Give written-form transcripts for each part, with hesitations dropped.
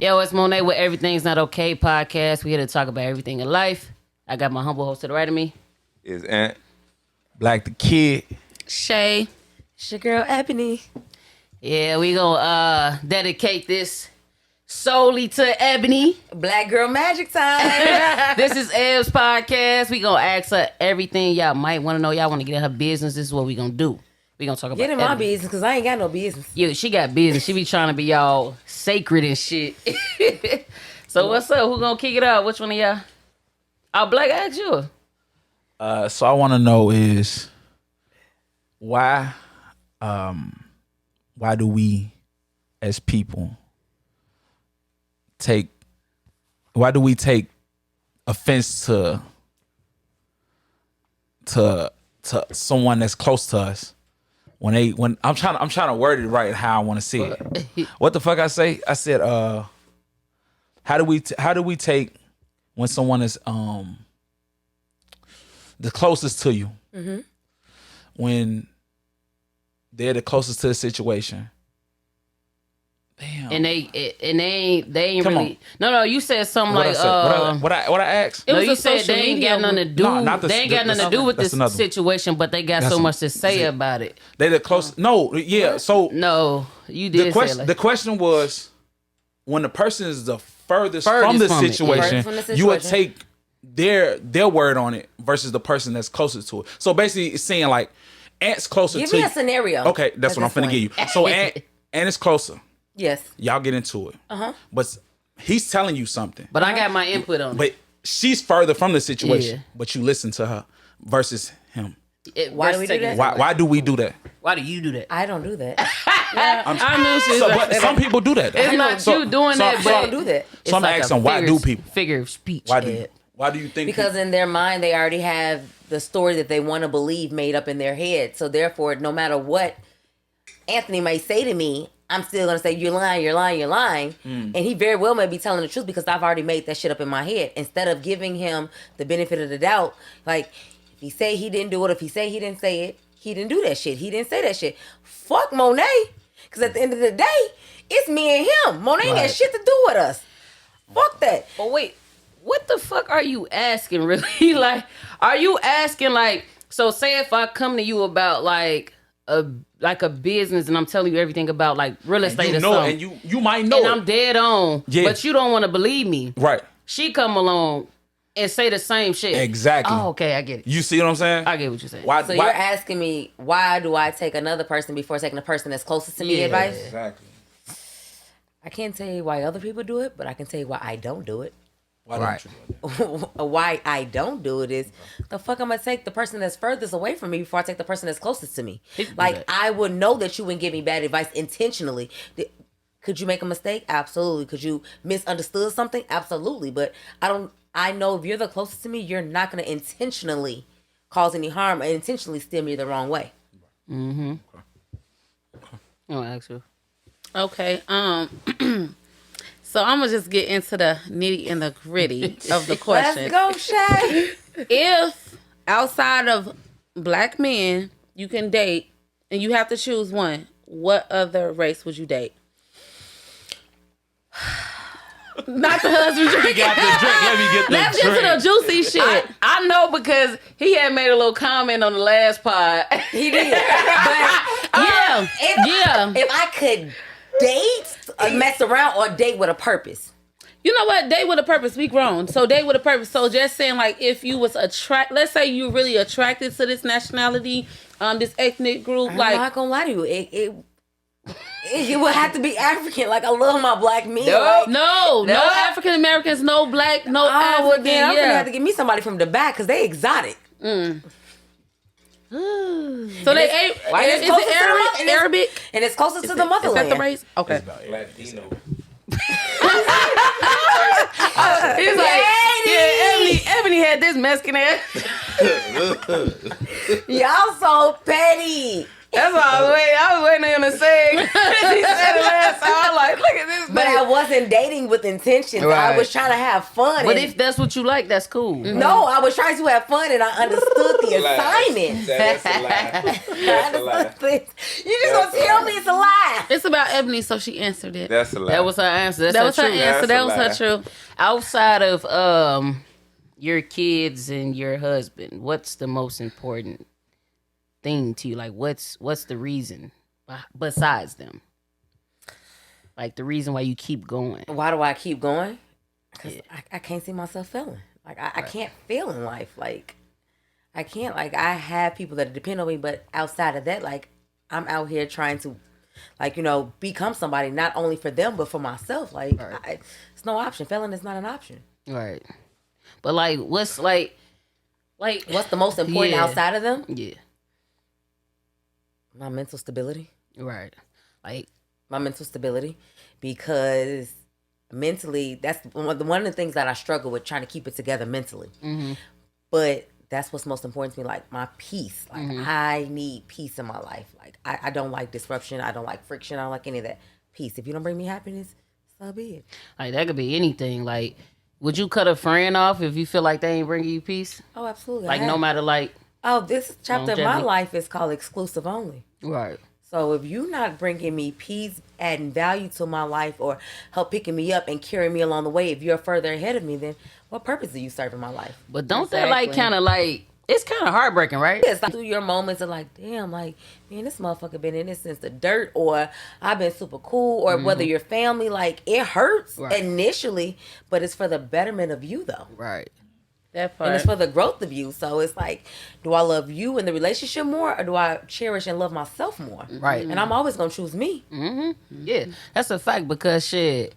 Yo, it's Monet with Everything's Not Okay podcast. We here to talk about everything in life. I got my humble host to the right of me. Is Aunt Black the Kid. Shaye. It's your girl, Ebonie. Yeah, we gonna dedicate this solely to Ebonie. Black Girl Magic time. This is Eb's podcast. We gonna ask her everything y'all might want to know. Y'all want to get in her business. This is what we gonna do. We gonna talk about Get in my Ebonie. business, because I ain't got no business. Yeah, she got business. She be trying to be all sacred and shit. So what's up? Who gonna kick it out? Which one of y'all? Oh, Black, ask you. So I want to know is why do we as people take offense to someone that's close to us when I'm trying to word it right how I want to see it. What the fuck I say? I said how do we take when someone is the closest to you, when they're the closest to the situation. Damn. And they ain't Come really. on. No. You said something What like what I asked? No, was you a said social they ain't media got nothing to do. No, not they ain't got nothing to do with that's this another one. situation, but they got so much to say about it. They the close. No, yeah. So No, you did say the question was when the person is the furthest from Furthest the from it, situation, Furthest from the you would situation. take their word on it versus the person that's closest to it. So basically, it's saying like Ant's closer Give to me you. a scenario. Okay, that's what I'm finna give you. So Ant is closer. Yes. Y'all get into it. But he's telling you something. But I got my input on it. But she's further from the situation. Yeah. But you listen to her versus him. Why do we do that? Why do we do that? Why do you do that? I don't do that. I knew she was But some people do that. It's not you doing that, I but don't do that. it's So I'm like asking, a why do people? figure of speech? Why do you think? Because in their mind, they already have the story that they want to believe made up in their head. So therefore, no matter what Anthony may say to me, I'm still going to say, you're lying, you're lying, you're lying. And he very well may be telling the truth because I've already made that shit up in my head. Instead of giving him the benefit of the doubt, like, if he say he didn't do it, if he say he didn't say it, he didn't do that shit. He didn't say that shit. Fuck Monet. Because at the end of the day, it's me and him. Monet ain't got shit to do with us. Fuck that. But wait, what the fuck are you asking really? Like, are you asking like, so say if I come to you about like a business and I'm telling you everything about like real estate or something. And you might know and it. I'm dead on, Yeah. but you don't want to believe me. Right. She come along and say the same shit. Exactly. Oh, okay, I get it. You see what I'm saying? I get what you're saying. Why? So you're asking me, why do I take another person before taking the person that's closest to me Yeah. advice? Exactly. I can't tell you why other people do it, but I can tell you why I don't do it. Why don't you do that? Why I don't do it is the fuck I'm gonna take the person that's furthest away from me before I take the person that's closest to me. People do Like that. I would know that you wouldn't give me bad advice intentionally. Could you make a mistake? Absolutely. Could you misunderstood something? Absolutely. But I know if you're the closest to me, you're not gonna intentionally cause any harm or intentionally steer me the wrong way. I'm gonna ask you. Okay. So I'm gonna just get into the nitty and the gritty of the question. Let's go, Shaye. If outside of black men you can date and you have to choose one, what other race would you date? Not the husband drink. Got the drink. Let me get the Let's get to the juicy shit. I know because he had made a little comment on the last pod. He did. But Yeah. if I could date, mess around, or date with a purpose. You know what? Date with a purpose. We grown. So date with a purpose. So just saying, like, if you was let's say you really attracted to this nationality, this ethnic group, I'm like, not gonna lie to you. It would have to be African. Like I love my black men. No. Like, no African Americans, no black, no oh, African. well then I'm gonna yeah. have to get me somebody from the back because they exotic. So they ain't. Why Is it's closest it to the mother- and it's- Arabic? And it's closest to the Is that motherland. the race? Okay. Latino. He's like, yeah, Ebony had this Mexican ass. Y'all so petty. That's why I was waiting on him to say it. He said it last time. I was like, look at this. But I wasn't dating with intentions. Right. I was trying to have fun. But if that's what you like, that's cool. No, I was trying to have fun, and I understood the assignment. That's a lie. That's a lie. You just gonna tell me it's a lie? It's about Ebonie, so she answered it. That's a lie. That was her answer. That was her truth. answer. That's That a was her lie. truth. Outside of your kids and your husband, what's the most important thing to you? Like, what's the reason besides them? Like the reason why you keep going. Why do I keep going? Because I can't see myself failing. Like I can't fail in life. Like I can't. Like I have people that depend on me, but outside of that, like I'm out here trying to, like, you know, become somebody not only for them but for myself. Like it's no option. Failing is not an option. Right. But like, what's the most important outside of them? Yeah. My mental stability. Right. Like, My mental stability, because mentally, that's one of the things that I struggle with, trying to keep it together mentally. mm-hmm. But that's what's most important to me, like my peace. Like Mm-hmm. I need peace in my life. Like I don't like disruption. I don't like friction. I don't like any of that. Peace. If you don't bring me happiness, so be it. Like that could be anything. Like, would you cut a friend off if you feel like they ain't bringing you peace? Oh, absolutely. Like, no matter like. Oh, this chapter of my longevity. life is called exclusive only. Right. So if you're not bringing me peace, adding value to my life, or help picking me up and carrying me along the way, if you're further ahead of me, then what purpose do you serve in my life? But don't that like Exactly. kind of like, it's kind of heartbreaking, right? It's like through your moments of like, damn, like, man, this motherfucker been in this since the dirt, or I've been super cool, or whether you're family, like it hurts Right. initially, but it's for the betterment of you though. Right. That And it's part. for the growth of you. So it's like, do I love you in the relationship more, or do I cherish and love myself more? Right. And I'm always gonna choose me. Yeah, that's a fact because shit,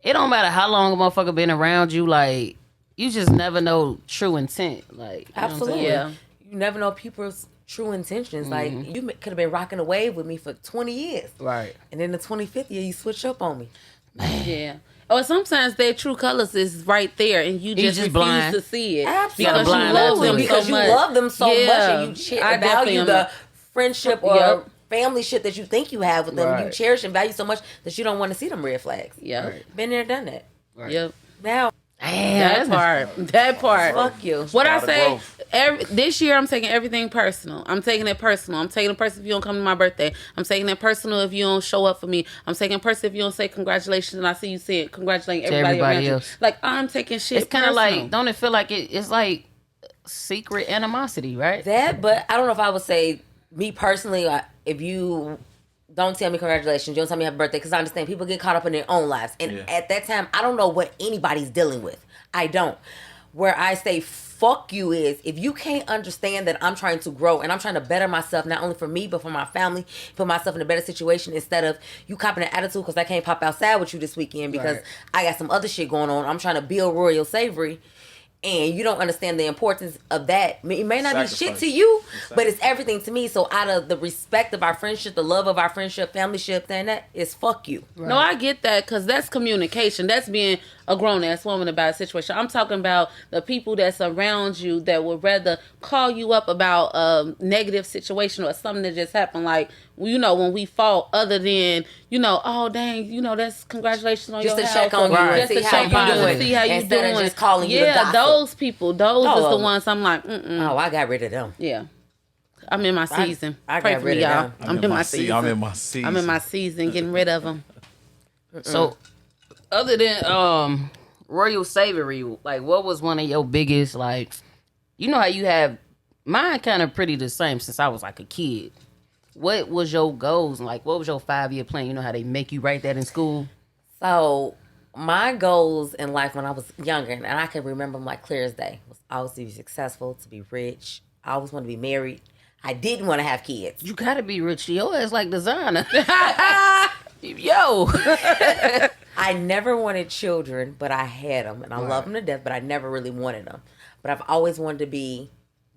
it don't matter how long a motherfucker been around you, like, you just never know true intent. Like, you know what I'm Absolutely. saying? Yeah. You never know people's true intentions. Like you could have been rocking a wave with me for 20 years. Right. And then the 25th year, you switch up on me. Yeah. Or sometimes their true colors is right there, and you just refuse blind. to see it. Absolutely. gotta Because you blind love eye to them it. Because so you much. love them so much, Yeah. and you I definitely value am. the friendship or Yep. family shit that you think you have with them. You Right. cherish and value so much that you don't want to see them red flags. Yep. Right. Been there, done that. Yep. Now, Damn, That part. That part. fuck you. What I Lot of say, growth. this year I'm taking everything personal. I'm taking it personal. I'm taking it personal if you don't come to my birthday. I'm taking it personal if you don't show up for me. I'm taking it personal if you don't say congratulations and I see you saying congratulating everybody around else. you. Like, I'm taking shit It's kind of personal. like, don't it feel like it's like secret animosity, right? That, but I don't know if I would say, me personally, if you don't tell me congratulations, you don't tell me happy birthday, because I understand people get caught up in their own lives. And Yeah. at that time, I don't know what anybody's dealing with. I don't. Where I say fuck you is, if you can't understand that I'm trying to grow and I'm trying to better myself, not only for me, but for my family, put myself in a better situation, instead of you copping an attitude because I can't pop outside with you this weekend because Right. I got some other shit going on. I'm trying to build Royal Savory. And you don't understand the importance of that. It may not be shit Sacrifice. to you, but it's everything to me. So out of the respect of our friendship, the love of our friendship, family ship, then that is fuck you. No, I get that because that's communication. That's being a grown ass woman about a situation. I'm talking about the people that's around you that would rather call you up about a negative situation or something that just happened. Like, you know, when we fought, other than, you know, oh dang, you know, that's congratulations on Just your to health. check on you or and just see to how check you on you doing and see how you instead doing. of just calling you to yeah, gossip. those people, those Oh, is the ones I'm like, Oh, I got rid of them. yeah. I'm in my season. I Pray got for rid me, of y'all. them. I'm in my season. I'm in my season. I'm in my season, getting rid of them. So, other than Royal Savory, like, what was one of your biggest, like, you know how you have, mine kind of pretty the same since I was like a kid. What was your goals? Like, what was your 5-year plan? You know how they make you write that in school? So my goals in life when I was younger, and I can remember them like clear as day, was always to be successful, to be rich. I always wanted to be married. I didn't want to have kids. You gotta be rich. Your ass like designer. Yo. I never wanted children, but I had them, and I love them to death, but I never really wanted them. But I've always wanted to be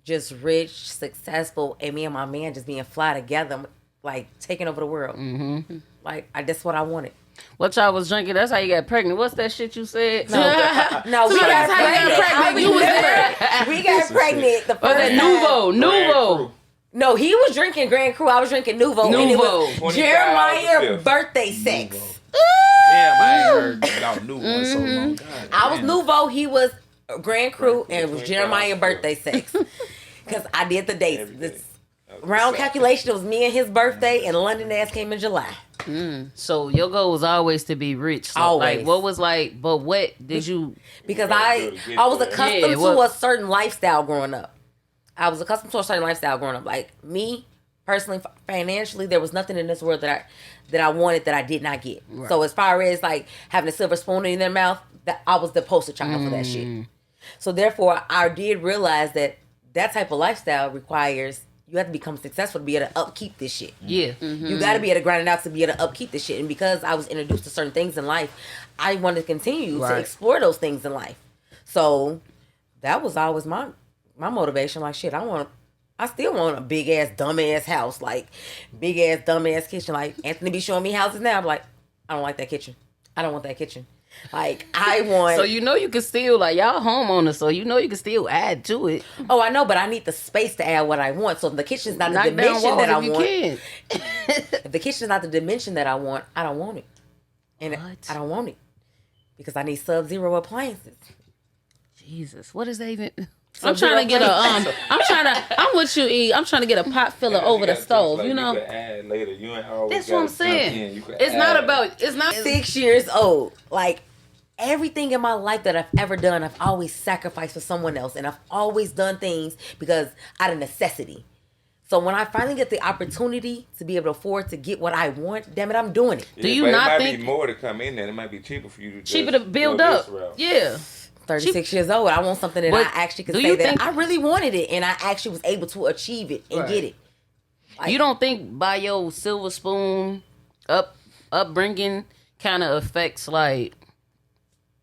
just rich, successful, and me and my man just being fly together, like taking over the world. Mm-hmm. Like, that's what I wanted. What y'all was drinking? That's how you got pregnant. What's that shit you said? No, we got that's how you got pregnant. pregnant. I You was remember we got pregnant the Oh, first that time. Nouveau. No, he was drinking Grand Cru. I was drinking Nouveau. And it was 25 Jeremiah the fifth. birthday sex. Damn, I ain't heard about new one so long. God, I was damn. Nouveau. He was Grand Cru, Cru, and it was 25 Jeremiah the birthday sex. Because I did the dates. Every day. This round calculation, it was me and his birthday, and London ass came in July. So your goal was always to be rich. So, Always. Like, what was like? But what did you? Because gotta I do it to get was there. accustomed Yeah, to well- a certain lifestyle growing up. I was accustomed to a certain lifestyle growing up. Like me personally, financially, there was nothing in this world that I wanted that I did not get. Right. So as far as like having a silver spoon in their mouth, that I was the poster child for that shit. So therefore, I did realize that type of lifestyle requires you have to become successful to be able to upkeep this shit. Yeah. You got to be able to grind it out to be able to upkeep this shit. And because I was introduced to certain things in life, I wanted to continue to Right. explore those things in life. So that was always my motivation. Like shit, I still want a big ass dumb ass house, like big ass dumb ass kitchen. Like Anthony be showing me houses now. I'm like, I don't like that kitchen. I don't want that kitchen. Like I want. So you know you can still like y'all homeowners, so you know you can still add to it. Oh, I know, but I need the space to add what I want. So if the kitchen's not the Knock down dimension walls that I if you want. can. If the kitchen's not the dimension that I want, I don't want it. And What? I don't want it. Because I need Sub-Zero appliances. Jesus, what is that even? I'm trying to get I'm with you, E. I'm trying to get a pot filler over the stove, you know? You can add later. You ain't always That's what I'm gotta jump in. saying. You can It's not add. about. It's not. 6 years old. Like, everything in my life that I've ever done, I've always sacrificed for someone else. And I've always done things because out of necessity. So when I finally get the opportunity to be able to afford to get what I want, damn it, I'm doing it. Do you but not it might think- be more to come in there? It might be cheaper for you to cheaper just to build go up. this route. Yeah. 36 years old. I want something that But I actually can do say you that think- I really wanted it and I actually was able to achieve it and Right. get it. Like, You don't think by your silver spoon upbringing kind of affects like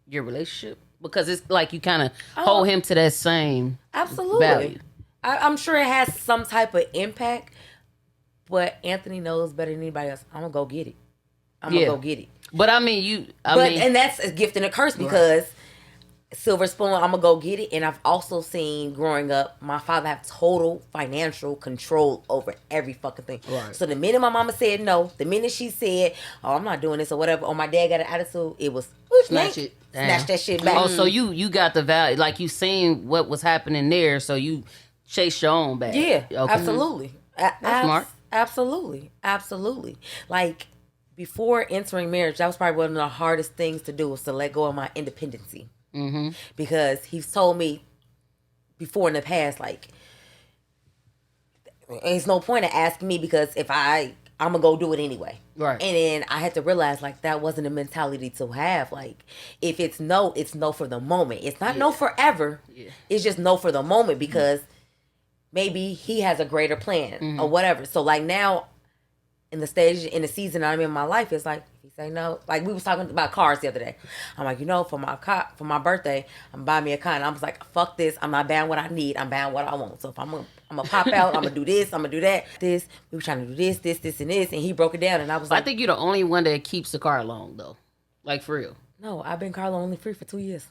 your relationship because it's like you kind of hold him to that same absolutely. value. I'm sure it has some type of impact, but Anthony knows better than anybody else. I'm gonna go get it. I'm Yeah. gonna go get it. But I mean, And that's a gift and a curse because silver spoon, I'm gonna go get it. And I've also seen growing up, my father have total financial control over every fucking thing. Right. So the minute my mama said no, the minute she said, "Oh, I'm not doing this" or whatever, or my dad got an attitude, it was Snatch it. snatch that shit back. Oh, so you got the value, like you seen what was happening there, so you chase your own bag. Yeah, Okay. absolutely. That's smart. Absolutely. Like before entering marriage, that was probably one of the hardest things to do was to let go of my independency. Mm-hmm. Because he's told me before in the past, like, there's no point in asking me because if I'm gonna go do it anyway. Right. And then I had to realize like that wasn't a mentality to have. Like if it's no for the moment. It's not no forever. Yeah. It's just no for the moment because maybe he has a greater plan or whatever. So like now in the season I'm in my life, it's like if he say no, like we was talking about cars the other day. I'm like, for my birthday, I'm buying me a car. And I was like, fuck this. I'm not buying what I need. I'm buying what I want. So if I'm gonna pop out, I'm gonna do this, I'm gonna do that. We were trying to do this, and this, and he broke it down, and I was I like, think you're the only one that keeps the car long though, like for real. no, I've been car loan only free for 2 years.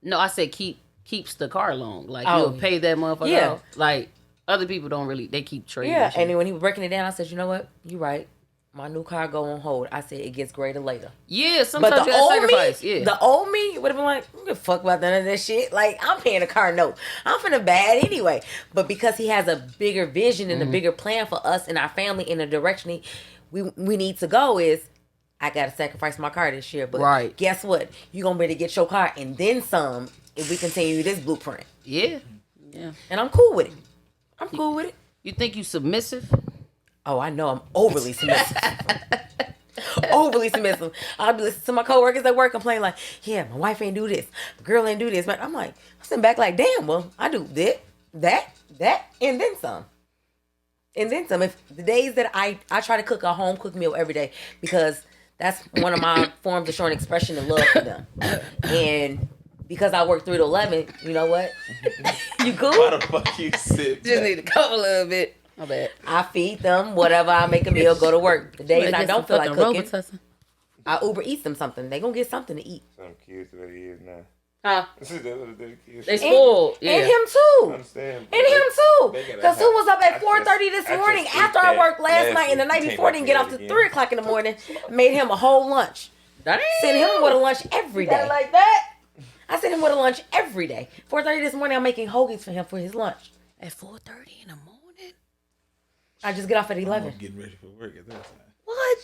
No, I said keeps the car long. Like Oh. you'll pay that motherfucker Yeah. off. Like other people don't really. They keep trading. Yeah, shit. and then when he was breaking it down, I said, you know what? You right. My new car go on hold. I said it gets greater later. Yeah, But sometimes the you gotta old sacrifice. me, Yeah. the old me would have been like, I don't give a fuck about none of this shit. Like, I'm paying a car note. I'm finna bad anyway. But because he has a bigger vision and a bigger plan for us and our family in the direction we need to go is, I gotta sacrifice my car this year. But Right. guess what? You gonna be able to get your car and then some if we continue this blueprint. Yeah. And I'm cool with it. I'm cool with it. You think you submissive? Oh, I know I'm overly submissive. Overly submissive. I'll be listening to my coworkers at work complain like, yeah, my wife ain't do this. My girl ain't do this. But I'm like, I'm sitting back like, damn, well, I do that, and then some. And then some. If the days that I try to cook a home cooked meal every day because that's one of my forms of showing expression and love for them. And because I work 3 to 11, you know what? You cool? Why the fuck you sit? Just need to cover a little bit. My bad. I feed them whatever. I make a meal, go to work. The days I don't feel like cooking, I Uber Eats them something. They gonna get something to eat. Some kids today is now. Huh? They They spoiled. Yeah. And him too. understand. And him too. They gotta Because who was up have- at 4:30 this I just morning ate after I that worked last night and the week. night Can't before wait didn't to get eat off it to again. 3 o'clock in the morning. Made him a whole lunch. Damn. Sent him with a lunch every day. Like that? I sent him with a lunch every day. 4:30 this morning, I'm making hoagies for him for his lunch. At 4:30 in the morning? I just get off at 11. I'm getting ready for work at that time. What?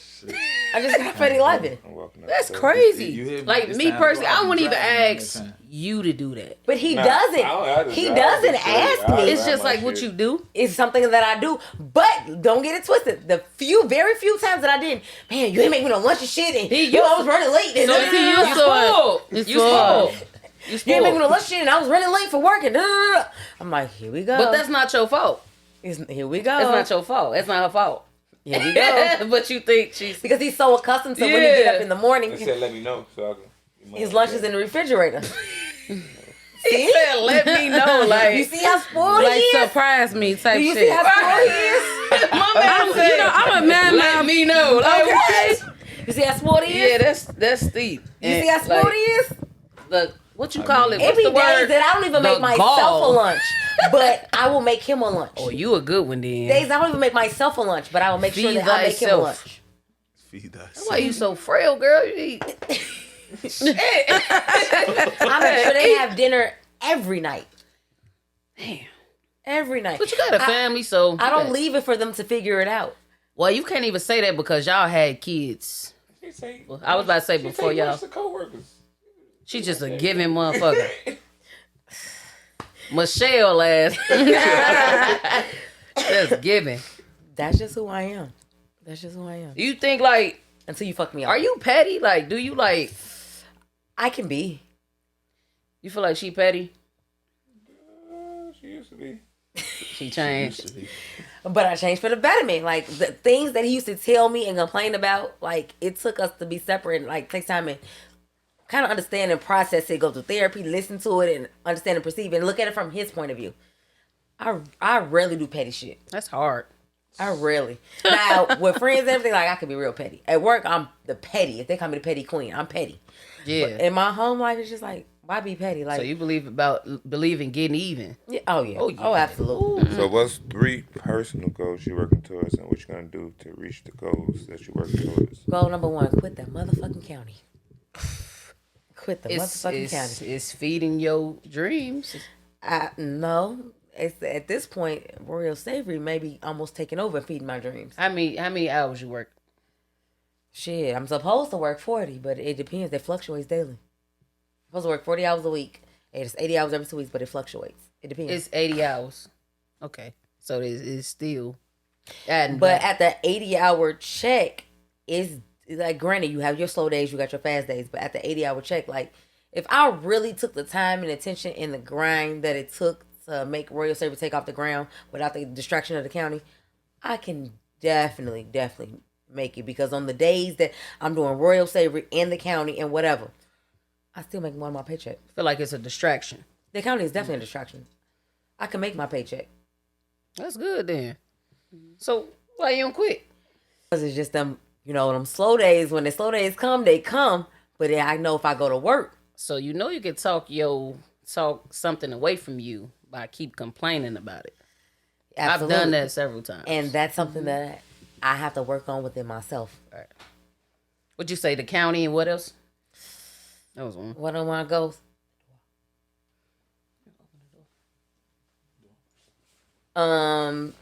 I just got off at 11. I'm walking up That's the stairs. crazy. You hear me? Like It's me time to personally, go out I and wouldn't even drive at ask that time. you to do that. But he Nah, doesn't. I just He drive doesn't my shit. ask I me. It's drive just my like what shit. you do. It's something that I do. But don't get it twisted. The very few times that I didn't, man, you ain't make me no lunch and shit. And I was running late. And So see, you spoiled. You spoiled. You You ain't make me no spoiled. lunch shit and I was running late for work. And I'm like, here we go. But that's not your fault. Here we go. That's not your fault. That's not her fault. Here we go. But you think she's Because he's so accustomed to when he get up in the morning, They said let me know so I can. his lunch is in the refrigerator. He said, let me know. Like, You see how spoiled Like he is? surprise me type Do you see shit. how spoiled he is? my man said, I'm a man let now. me know. Like, Okay. what? You see how spoiled he is? Yeah, that's steep. You see how spoiled he is? The what you call it? It What's be the days word? that I don't even The make myself gall. a lunch, but I will make him a lunch. Oh, you a good one then. Days I don't even make myself a lunch, but I will make sure Feed that I make him a thyself. lunch. Feed us. Why you so frail, girl? You eat. I make sure they have dinner every night. Damn. Every night. But you got a family, so I don't leave it for them to figure it out. Well, you can't even say that because y'all had kids. She say, I was about to say she before say, y'all. "Where's the coworkers?" She just a giving motherfucker. Michelle ass. That's giving. That's just who I am. That's just who I am. You think like, Until you fuck me up. are you petty? Like, do you like, I can be. you feel like she petty? She used to be. She changed. But I changed for the betterment. Like the things that he used to tell me and complain about, like it took us to be separate and like take time and kind of understand and process it, go through therapy, listen to it and understand and perceive and look at it from his point of view. I rarely do petty shit. That's hard. I rarely. Now with friends and everything, like I can be real petty. At work, I'm the petty. If they call me the petty queen, I'm petty. Yeah. In my home life, it's just like, why be petty? Like, So you believe in getting even? yeah, oh yeah, Oh, yeah. oh absolutely. So what's 3 personal goals you working towards, and what you gonna do to reach the goals that you working towards? Goal number 1: quit that motherfucking county. Quit the motherfucking county. It's feeding your dreams. No, it's at this point, royal slavery may be almost taking over and feeding my dreams. How many hours you work? Shit, I'm supposed to work 40, but it depends. It fluctuates daily. I'm supposed to work 40 hours a week. It's 80 hours every 2 weeks, but it fluctuates. It depends. It's 80 hours. Okay. So it's still adding But back. at the 80-hour check, is like, granted, you have your slow days, you got your fast days, but at the 80-hour check, like, if I really took the time and attention and the grind that it took to make royal slavery take off the ground without the distraction of the county, I can definitely make it. Because on the days that I'm doing royal slavery in the county and whatever, I still make more of my paycheck. I feel like it's a distraction. The county is definitely a distraction. I can make my paycheck. That's good then. So why you don't quit? Because it's just them, them slow days. When the slow days come, they come. But then I know if I go to work, So you can talk something away from you by keep complaining about it. absolutely. I've done that several times. And that's something that I have to work on within myself. What'd you say? The county and what else? That was one. What I want to go.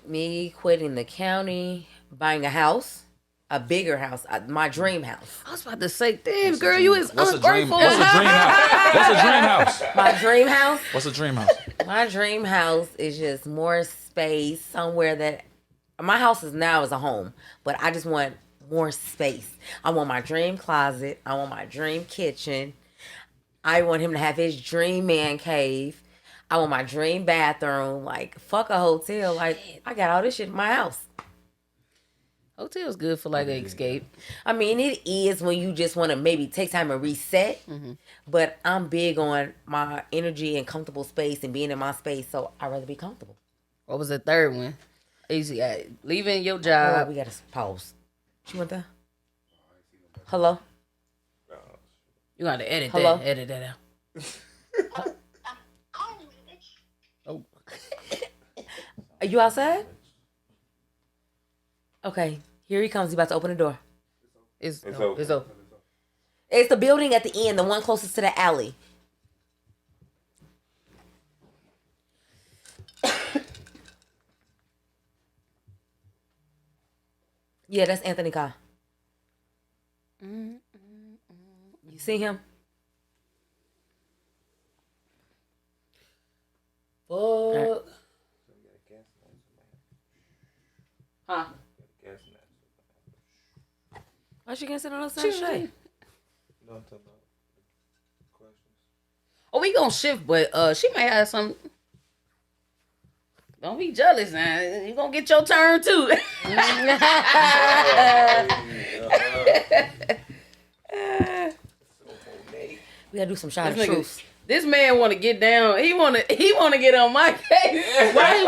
Me quitting the county, buying a house, a bigger house, my dream house. I was about to say, damn, girl, you is What's a dream? ungrateful. What's a dream house? What's a dream house? My dream house. What's a dream house? My dream house is just more space somewhere that my house is now as a home, but I just want more space. I want my dream closet. I want my dream kitchen. I want him to have his dream man cave. I want my dream bathroom. Like, fuck a hotel. Like, I got all this shit in my house. Hotel's good for like an escape. I mean, it is when you just want to maybe take time and reset. But I'm big on my energy and comfortable space and being in my space, so I'd rather be comfortable. What was the third one? Easy. Leaving your Oh, job. we got to pause. She went there? Hello? You got to edit Hello? that. Edit that out. Are you outside? Okay, here he comes. He's about to open the door. It's open. It's open. It's the building at the end, the one closest to the alley. Yeah, that's Anthony Kyle. You see him? Fuck. Huh? Why she can't sit on the side, Shaye? No, I'm talking about questions. Oh, we gonna shift, but she might have some. Don't be jealous now. You gonna get your turn too. We gotta do some shot of truth. This man want to get down. He want to get on my case. Why he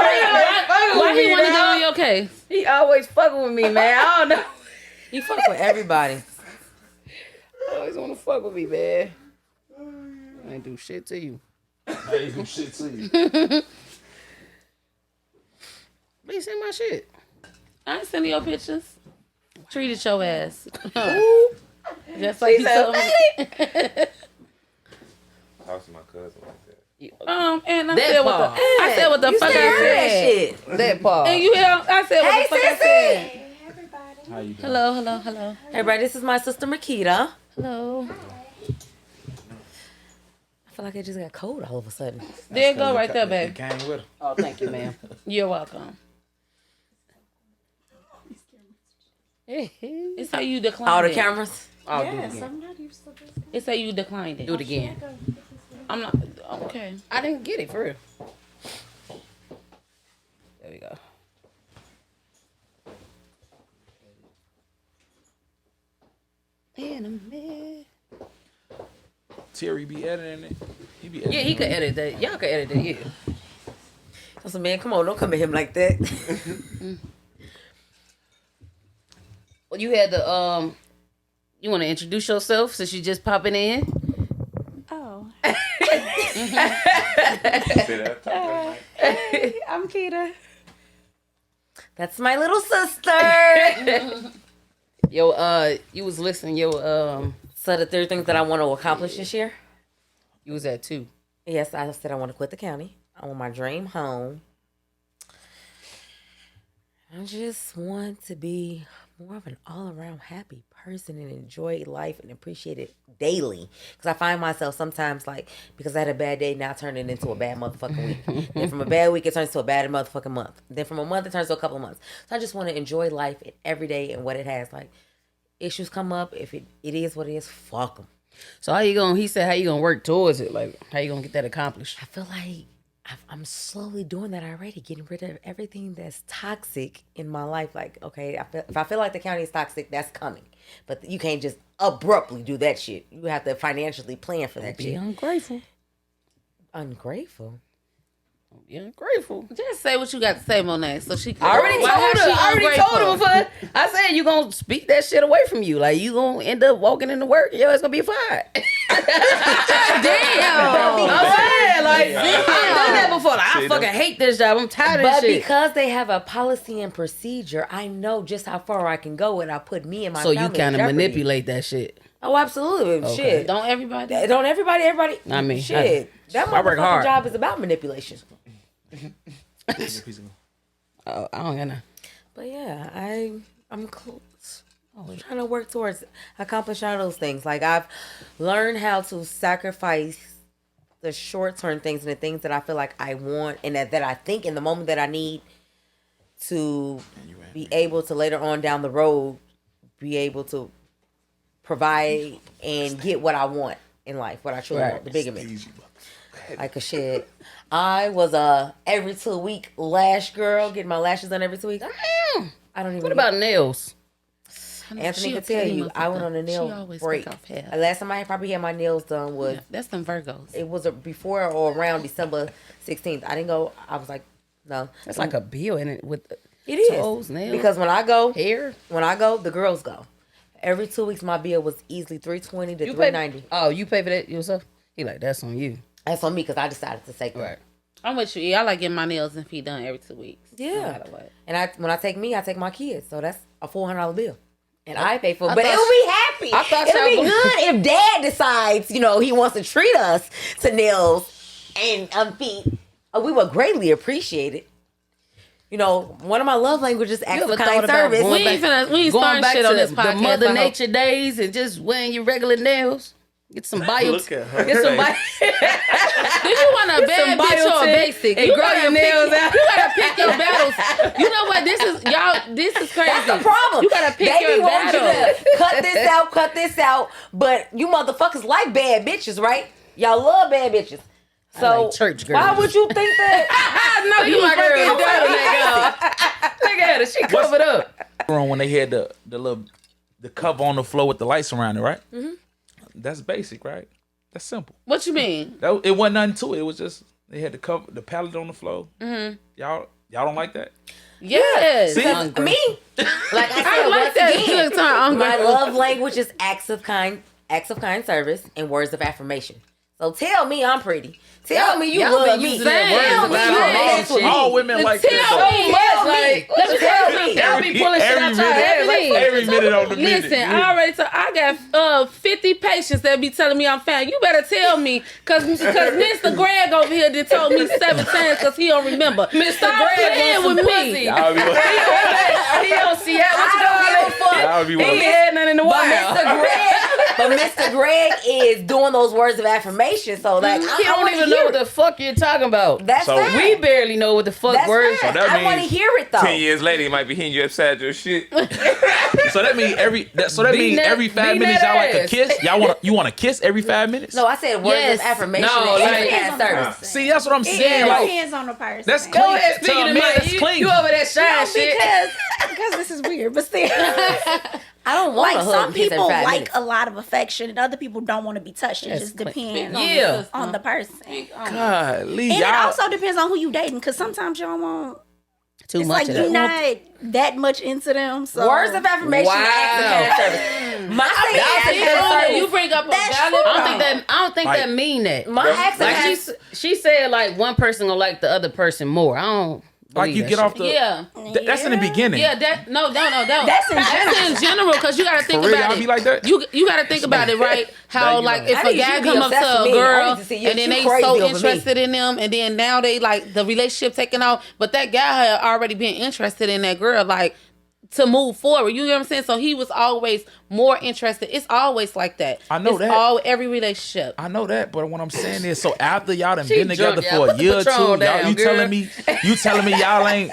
want to get on your case? He always fucking with me, man. I don't know. You fuck with everybody. Always want to fuck with me, man. I ain't do shit to you. I ain't do shit to you. Please send my shit. I ain't sending your pictures. Treated your ass. Just She like you said, told me. Talk to my cousin like that. And I That said part. I said what the fuck I said. Shit. That part. And you hear? I said what the fuck I said. How you doing? Hello. Everybody, this is my sister Makita. Hello. I feel like I just got cold all of a sudden. There you go, right there, You babe. came with her. Oh, thank you, ma'am. You're welcome. It's how you declined All the it. cameras. I'll do it again. I'm not used to this. It's how you declined it. Do it again. I'm not. Okay. I didn't get it for real. There we go. Terry be editing it. He be editing Yeah, he it. could edit that. Y'all could edit that. Yeah. I said, man, come on, don't come at him like that. Well, you had the You want to introduce yourself since you just popping in? Oh. Say that. Hey, I'm Keda. That's my little sister. Yo, you was listening. So the 3 things that I want to accomplish this year. You was at 2. Yes, I said I want to quit the county. I want my dream home. I just want to be more of an all-around happy person and enjoy life and appreciate it daily. Because I find myself sometimes like, because I had a bad day, now turning into a bad motherfucking week. Then from a bad week, it turns to a bad motherfucking month. Then from a month, it turns to a couple of months. So I just want to enjoy life every day and what it has. Like, issues come up. If it is what it is, fuck them. So how you gonna? He said, how you gonna work towards it? Like, how you gonna get that accomplished? I feel like I'm slowly doing that already, getting rid of everything that's toxic in my life. Like, okay, if I feel like the county is toxic, that's coming. But you can't just abruptly do that shit. You have to financially plan for that Be shit. ungrateful. Ungrateful? Be ungrateful. Just say what you got to say, Monet. So she. I already told her. I already told her before. I said you gonna speak that shit away from you. Like you gonna end up walking into work. Yo, it's gonna be fired. Damn. I'm saying like I've done that before. Like, I fucking hate this job. I'm tired of But this shit. because they have a policy and procedure, I know just how far I can go without putting me and my So family you kind in of jeopardy. manipulate that shit. Oh, absolutely. Shit. Don't everybody. Don't everybody. I mean, shit. That I work motherfucking hard. job is about manipulation. I don't know. But yeah, I'm close. I'm trying to work towards accomplish all those things. Like I've learned how to sacrifice the short-term things and the things that I feel like I want and that I think in the moment that I need to be able to later on down the road be able to provide and get what I want in life, what I truly want, the bigger me. Like a shit. I was every 2 week lash girl, getting my lashes done every 2 weeks. Damn. I don't even. What about nails? Anthony can tell you, I went on a nail break. Last time I probably had my nails done was That's them Virgos. it was before or around December 16th. I didn't go. I was like, no, That's like a bill in it with it is toes, nails, because when I go, hair. the girls go. Every 2 weeks, my bill was easily $320 to $390. Oh, you pay for that yourself? He like that's on you. That's on me because I decided to take it. Right. I'm with you. I like getting my nails and feet done every 2 weeks. Yeah. No matter what. And when I take my kids. So that's a $400 bill. And I pay for it. I But thought- it'll be happy. I thought it'll be y'all- good if dad decides, you know, he wants to treat us to nails and feet. We would greatly appreciate it. You know, one of my love languages, acts ever of kind thought about service. going We ain't going starting back shit to on this the podcast. Mother I hope. Nature days and just wearing your regular nails? Get some bio. Look at her Get some bio. Did you want a bad bitch or a basic? And You grow gotta your nails out. You gotta pick your battles. You know what? This is crazy. That's the problem. You gotta pick they your be wanting you battle. to cut this out. But you motherfuckers like bad bitches, right? Y'all love bad bitches. So like church why girls. would you think that? No, you My girl, fucking look at her. She covered up. When they had the cover on the floor with the lights around it, right? Mm-hmm. That's basic, right? That's simple. What you mean? It wasn't nothing to it. It was just they had the pallet on the floor. Mm-hmm. Y'all don't like that? Yes. See? Me, like I I said, like once that. again, You look hungry. my love language is acts of kind service and words of affirmation. So tell me I'm pretty. Tell me you y'all love be me. using that Tell words me of you affirmation. love me. All women like Tell that. me. Tell me. Like, Let me tell me. Y'all be pulling shit out your ass. Like, Every minute on the minute. Listen, I got 50 patients that be telling me I'm fat. You better tell me, cause Mr. Greg over here did told me 7 times because he don't remember. Mr. Stop Greg playing wants with some me. pussy. Y'all be He don't see that. What you I don't give a fuck. Y'all be He wanting- ain't had nothing in the But wild. Mr. Greg is doing those words of affirmation. So like, He I don't want to even know hear what the fuck you're talking about. That's So fine. We barely know what the fuck That's words. fine. that I want to means hear it though. 10 years later, he might be hitting you upside your shit. So that means every Beating 5 that minutes y'all like a ass. kiss. You want to kiss every 5 minutes? No, I said words Yes. of affirmation. No, and like- acts of Depends on the service. person. See, that's what I'm saying. It Like depends on the person. that's Go clean. ahead, To speaking a to man, me. that's clean. You over that shine shit. because this is weird, but still. I don't want Like to hug some and kiss every people 5 like minutes. a lot of affection, and other people don't want to be touched. It That's just clean. depends Yeah. on the person. Golly, And it y'all. also depends on who you dating, because sometimes you don't want. Too It's much like of you're that. not that much into them. So Words of affirmation and acts of Wow. kind service. My acts of kind You service. bring up a That's valid true. I don't think Like- that mean that. My acts of Like kind she said, like one person gonna like the other person more. I don't. Like believe you that get shit. off the. Yeah. That's in the beginning. Yeah, that no. That's in in general, because you gotta think For real, about y'all it. be like that? You gotta think about it, right? How you like know. if I a need you guy to be come up obsessed to a with me. I girl need to see you. and then You they crazy so over me. interested in them, and then now they like the relationship taking off, but that guy had already been interested in that girl, like to move forward. You know what I'm saying? So he was always more interested. It's always like that. I know it's that. Every relationship. I know that, but what I'm saying is, so after y'all done She been together drunk, y'all. for a Put the year or two, Patron y'all, down, you girl. telling me y'all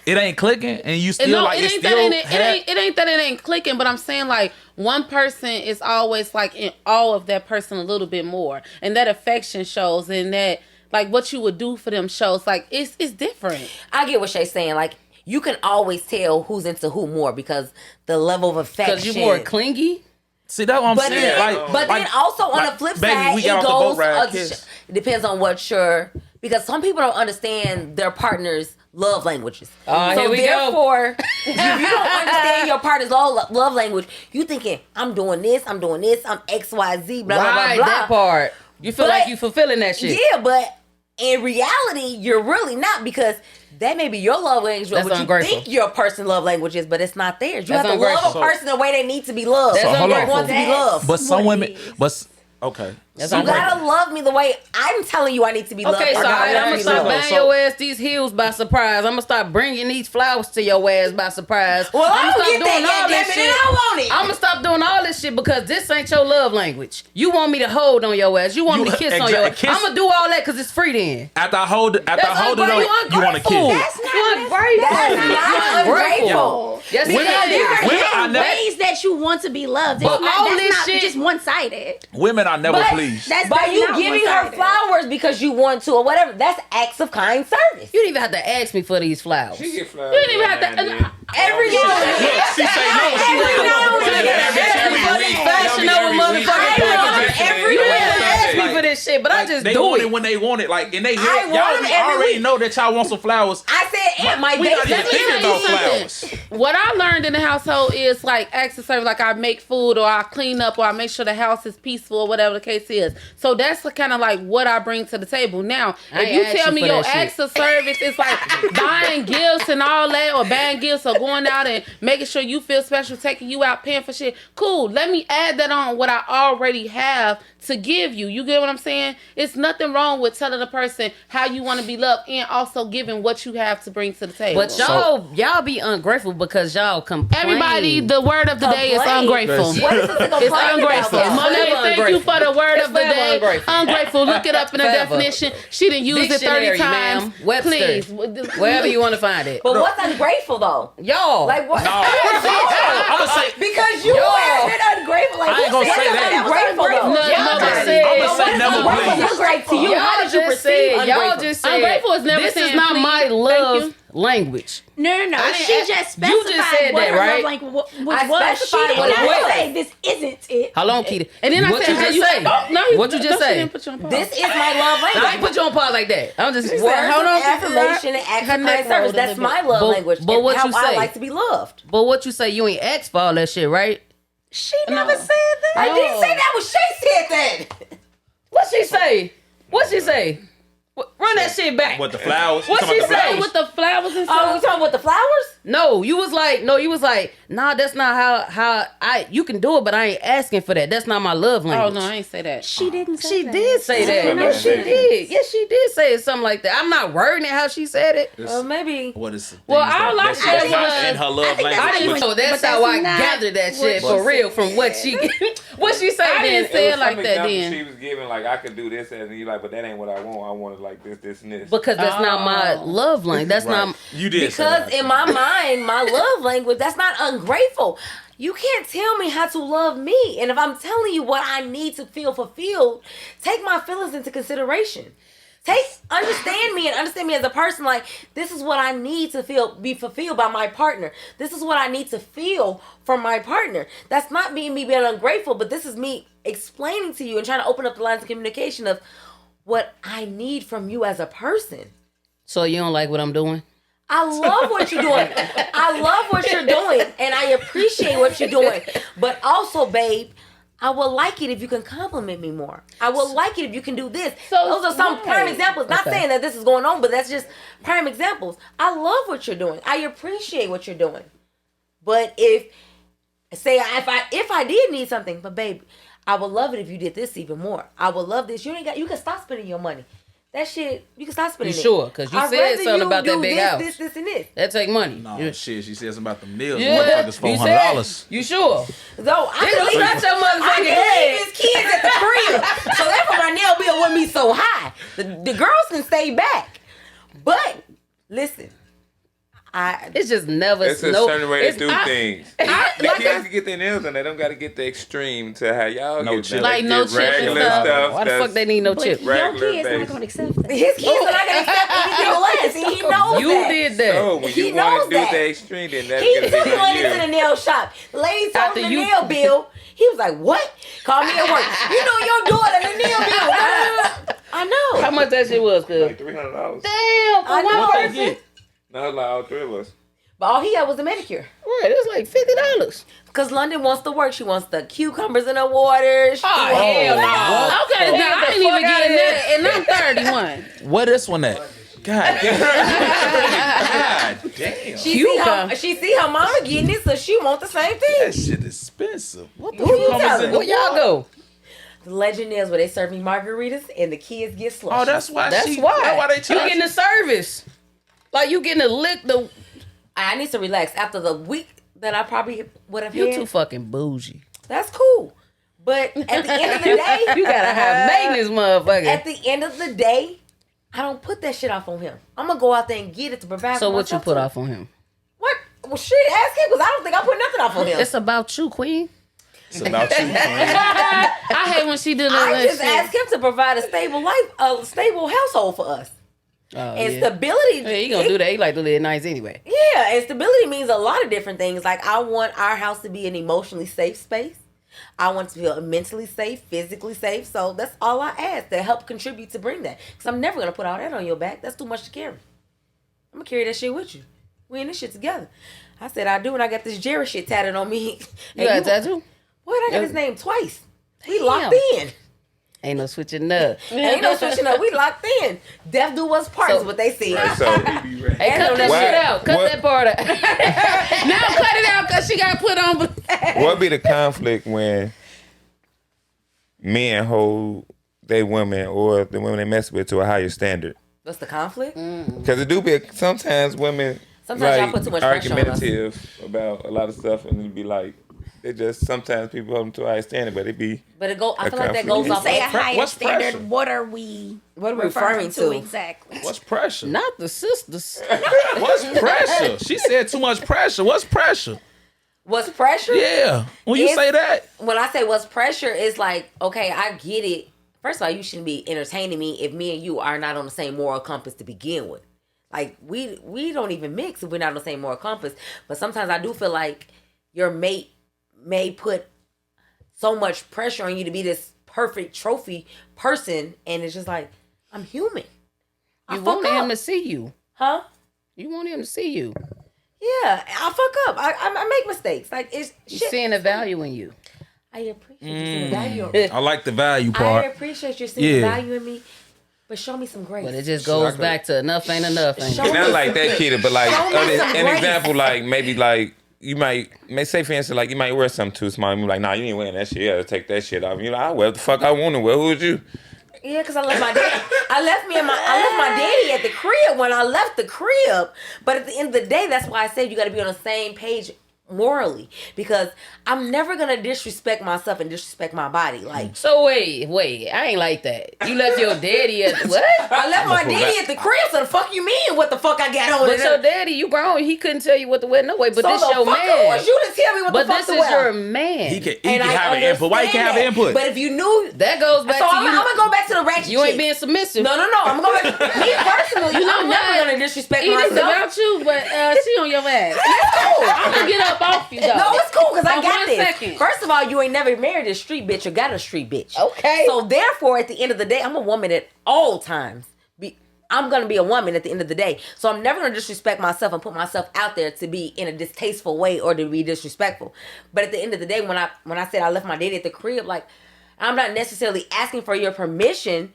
it ain't clicking, and you still No, like it it's ain't still that it ain't that it ain't clicking, but I'm saying like one person is always like in awe of that person a little bit more, and that affection shows, and that like what you would do for them shows. Like it's different. I get what Shay's saying. Like, you can always tell who's into who more because the level of affection. Because you more clingy. See, that's what I'm But saying. then, then also on like, the flip baby, side, we it got off the goes. boat ride, kiss. It depends on what because some people don't understand their partner's love languages. Oh, So here we go. therefore, if you don't understand your partner's love language, you thinking I'm doing this, I'm X, Y, Z, blah Right, blah blah that blah. part. You feel But- like you fulfilling that shit. Yeah, but in reality, you're really not, because that may be your love language, or That's what you ungrateful. think your person's love language is, but it's not theirs. You That's have to love ungrateful. a person the way they need to be loved. That's So, hold on. They want to be loved. But some what it women, is. okay. That's You ungrateful. gotta love me the way I'm telling you I need to be loved. Okay, so or not I'm love gonna me start loved. buying your ass these heels by surprise. I'm gonna start bringing these flowers to your ass by surprise. Well, I I'm don't get that, goddammit, and I want it. I'm gonna stop doing all this shit because this ain't your love language. You want me to hold on your ass. You want me to kiss on your ass. Kiss- I'm gonna do all that because it's free then. After I hold it That's on, ungrateful. you want to Ungrateful. kiss. That's not You ungrateful. That's not ungrateful. Yes, it Women- is. women are never, ways that you want to be loved. But all That's this not shit- just one sided. women are never But pleased. By you giving her flowers because you want to or whatever, that's acts of kind service. You didn't even have to ask me for these flowers. She get flowers. You didn't even have to. Every year. Look, she say no. She Every say now no. and then. Everybody fashion over motherfucking I love packages. every You week. didn't ask me for this shit, but I like just they do want it. it when they want it. Like and they hear I y'all want 'em we every already week. know that y'all want some flowers. I said, Aunt, my We not baby. even thinking about flowers. What I learned in the household is like acts of service, like I make food or I clean up or I make sure the house is peaceful or whatever the case is. So that's kind of like what I bring to the table. Now, I if ain't you asked tell you me for your that shit. acts of service is like buying gifts and all that, or buying gifts or going out and making sure you feel special, taking you out, paying for shit, cool. Let me add that on what I already have to give you. You get what I'm saying? It's nothing wrong with telling a person how you want to be loved and also giving what you have to bring to the table. But y'all be ungrateful because y'all complain. Everybody, the word of the day is Complain. ungrateful. What is it to complain It's about? ungrateful. though? Money, forever thank you ungrateful. for the word It's of the forever day. ungrateful. Ungrateful. Look it up in the Forever. definition. She didn't use it 30 Dictionary, times. ma'am. Webster. Please. Wherever you want to find it. But what's ungrateful though? Y'all. Like what? No. I'm gonna say Because you Yo. asked it ungrateful. Like, I ain't gonna say that. Ungrateful though. No, Y'all nobody. just said- I'm But gonna say never Ungrateful please. look like to you? Y'all How did you just perceive said, y'all ungrateful? just said, Ungrateful is never this is saying not please, my thank love you. language. No. I didn't She ask- just you specified just said what that, her right? love language was. I She specified did what it not was. say this isn't it. How long, Keda? And then I what said, you how just you say? What you just say? Didn't put you on pause. This is my love language. I ain't put you on pause like that. I'm just Words hold on, of affirmation and acts her of neck kind service. rolled a That's little my bit. love But- language. but and what how you I say? like to be loved. But what you say, you ain't asked for all that shit, right? She never said that. I didn't say that. Was Shaye said that. What she say? What she say? Run that shit back. What the flowers? What You talking she about the say? flowers? With the flowers and Oh, stuff. we talking about the flowers? No, you was like, nah, that's not how you can do it, but I ain't asking for that. That's not my love Oh, language. no, I ain't say that. She didn't say She that. did say that. Yeah, Yes, she yeah. did. Yes, she did say something like that. I'm not wording it how she said it. Maybe. What is? Well, things all I that's said not was- in her love think that's language. I didn't But know. That's that's how I not gathered that what shit she for real from what she what she say I then. didn't say it like Some that examples then. She was giving like I could do this and you like, but that ain't what I want. I wanted like this, and this. Because that's not my love language. That's Right. not. You did say Because that. in my mind, my love language, that's not ungrateful. You can't tell me how to love me. And if I'm telling you what I need to feel fulfilled, take my feelings into consideration. Understand me and understand me as a person. Like, this is what I need to be fulfilled by my partner. This is what I need to feel from my partner. That's not me being ungrateful, but this is me explaining to you and trying to open up the lines of communication of what I need from you as a person. So you don't like what I'm doing? I love what you're doing. I love what you're doing, and I appreciate what you're doing. But also, babe, I would like it if you can compliment me more. I would like it if you can do this. So, Those are some prime right. examples. Not saying that this is going on, but that's just prime examples. I love what you're doing. I appreciate what you're doing. But if I did need something, but babe, I would love it if you did this even more. I would love this. You can stop spending your money. That shit, you can stop spending You it. sure? Because you I'd said rather something you about that do big this, house. This, and this. That take money. No Yeah. shit. She said something about the meals. Yeah. Motherfuckers You $400. said- You sure? So I Nigga, can leave, scratch your I motherfucking can head. leave his kids at the crib. So therefore my nail bill wouldn't be so high. The girls can stay back. But listen, It's just never. It's a no, certain way to it's- do things. The kids can get their nails done. They don't got to get the extreme to how y'all No get chip. done. Like They no get chip and regular stuff. stuff. Why the fuck that's- they need no But chip? your Regular kid's base. not going to accept that. his kids are not gonna accept anything less. And he knows You that. did that. So when He you want knows to do that. the extreme, then that's He gonna took be me on into the you. nail shop. The lady told After him the you- nail bill. He was like, "What? Call me at work. You know your daughter the nail bill." I know. How much that shit was, cuz? Like $300. Damn, for I one know. What they person. get? No, it's like all three of us. But all he had was a manicure. Right, it's like $50. Because London wants to work. She wants the cucumbers in the water. She wants- hell no. Okay, now I ain't even getting that, and I'm 31. Where this one at? God damn. God damn. She see her mama getting it, so she want the same thing. That shit expensive. What the Who you fuck telling? in the Where y'all go? The legend is where they serve me margaritas and the kids get slushy. Oh, that's why That's she. why. That's why they You charge. getting the service. Like you getting the lick. I need to relax after the week that I probably would have You had. too fucking bougie. That's cool. But at the end of the day, You gotta have maintenance, motherfucker. at the end of the day, I don't put that shit off on him. I'm gonna go out there and get it to provide. So for what you myself put too. off on him? What? Well, shit, ask him because I don't think I put nothing off on him. It's about you, queen. It's about you. man. I hate when she did all I that just shit. asked him to provide a stable life, a stable household for us, Oh, and yeah. stability. Yeah, he gonna do that. He like to live nice anyway. Yeah, and stability means a lot of different things. Like I want our house to be an emotionally safe space. I want to feel mentally safe, physically safe. So that's all I ask to help contribute to bring that. Because I'm never going to put all that on your back. That's too much to carry. I'm going to carry that shit with you. We in this shit together. I said I do, and I got this Jerry shit tatted on me. You got a tattoo? What? I got his name twice. We Damn. locked in. Ain't no switching up. Ain't no switching up. We locked in. Death do us part is what they said. Right, so Hey, cut that What- shit out. Cut what- that part out. Now cut it out because she got put on. what be the conflict when men hold they women or the women they mess with to a higher standard? What's the conflict? Because it do be sometimes women Sometimes y'all like put too much pressure on us. argumentative about a lot of stuff, and it be like they just sometimes people hold them to a higher standard, but it be But it go. I A feel like that conflict. goes You off. Say a of higher what's standard. pressure? What are we What are we referring to? exactly? What's pressure? Not the sisters. What's pressure? She said too much pressure. What's pressure? What's pressure? Yeah. When you It's- say that, When I say what's pressure, it's like, okay, I get it. First of all, you shouldn't be entertaining me if me and you are not on the same moral compass to begin with. Like we don't even mix if we're not on the same moral compass. But sometimes I do feel like your mate may put so much pressure on you to be this perfect trophy person, and it's just like, I'm human. I You fuck wanted him up. to see you. Huh? You want him to see you. Yeah, I fuck up. I make mistakes. Like it's You shit. seeing the value in you. I appreciate you seeing the value in me. I like the value I part. appreciate you seeing the Yeah. value in me, but show me some grace. But it just goes back to enough ain't enough. Ain't Show it? me not like that, kid, but like Show me some an grace. example, like maybe like you may say for instance, like you might wear something too small. And you like, nah, you ain't wearing that shit. You gotta take that shit off. You like, I wear what the fuck I want to wear. Who is you? Yeah, because I left my dad. I left my daddy at the crib when I left the crib. But at the end of the day, that's why I said you got to be on the same page morally, because I'm never gonna disrespect myself and disrespect my body. Like So wait, I ain't like that. You left your daddy at what? I left my daddy at the crib. So the fuck you mean? What the fuck I got on? But your daddy, you grown. He couldn't tell you what to wear no way. But so this the your fuck man. was you to tell me what But the fuck this to is wear? your man. He can And I have an input. Why he can have an understand input? But if you knew That goes back so to I'm you. gonna go back to the ratchet. You ain't shit. being submissive. No. I'm gonna go back. Me personally, You know I'm what? never gonna disrespect It is myself. about you, but she on your ass. It's cool. I'm gonna get up off you though. No, it's cool because I For got 1 this. second. First of all, you ain't never married a street bitch or got a street bitch. Okay. So therefore, at the end of the day, I'm a woman at all times. I'm gonna be a woman at the end of the day. So I'm never gonna disrespect myself and put myself out there to be in a distasteful way or to be disrespectful. But at the end of the day, when I said I left my daddy at the crib, like I'm not necessarily asking for your permission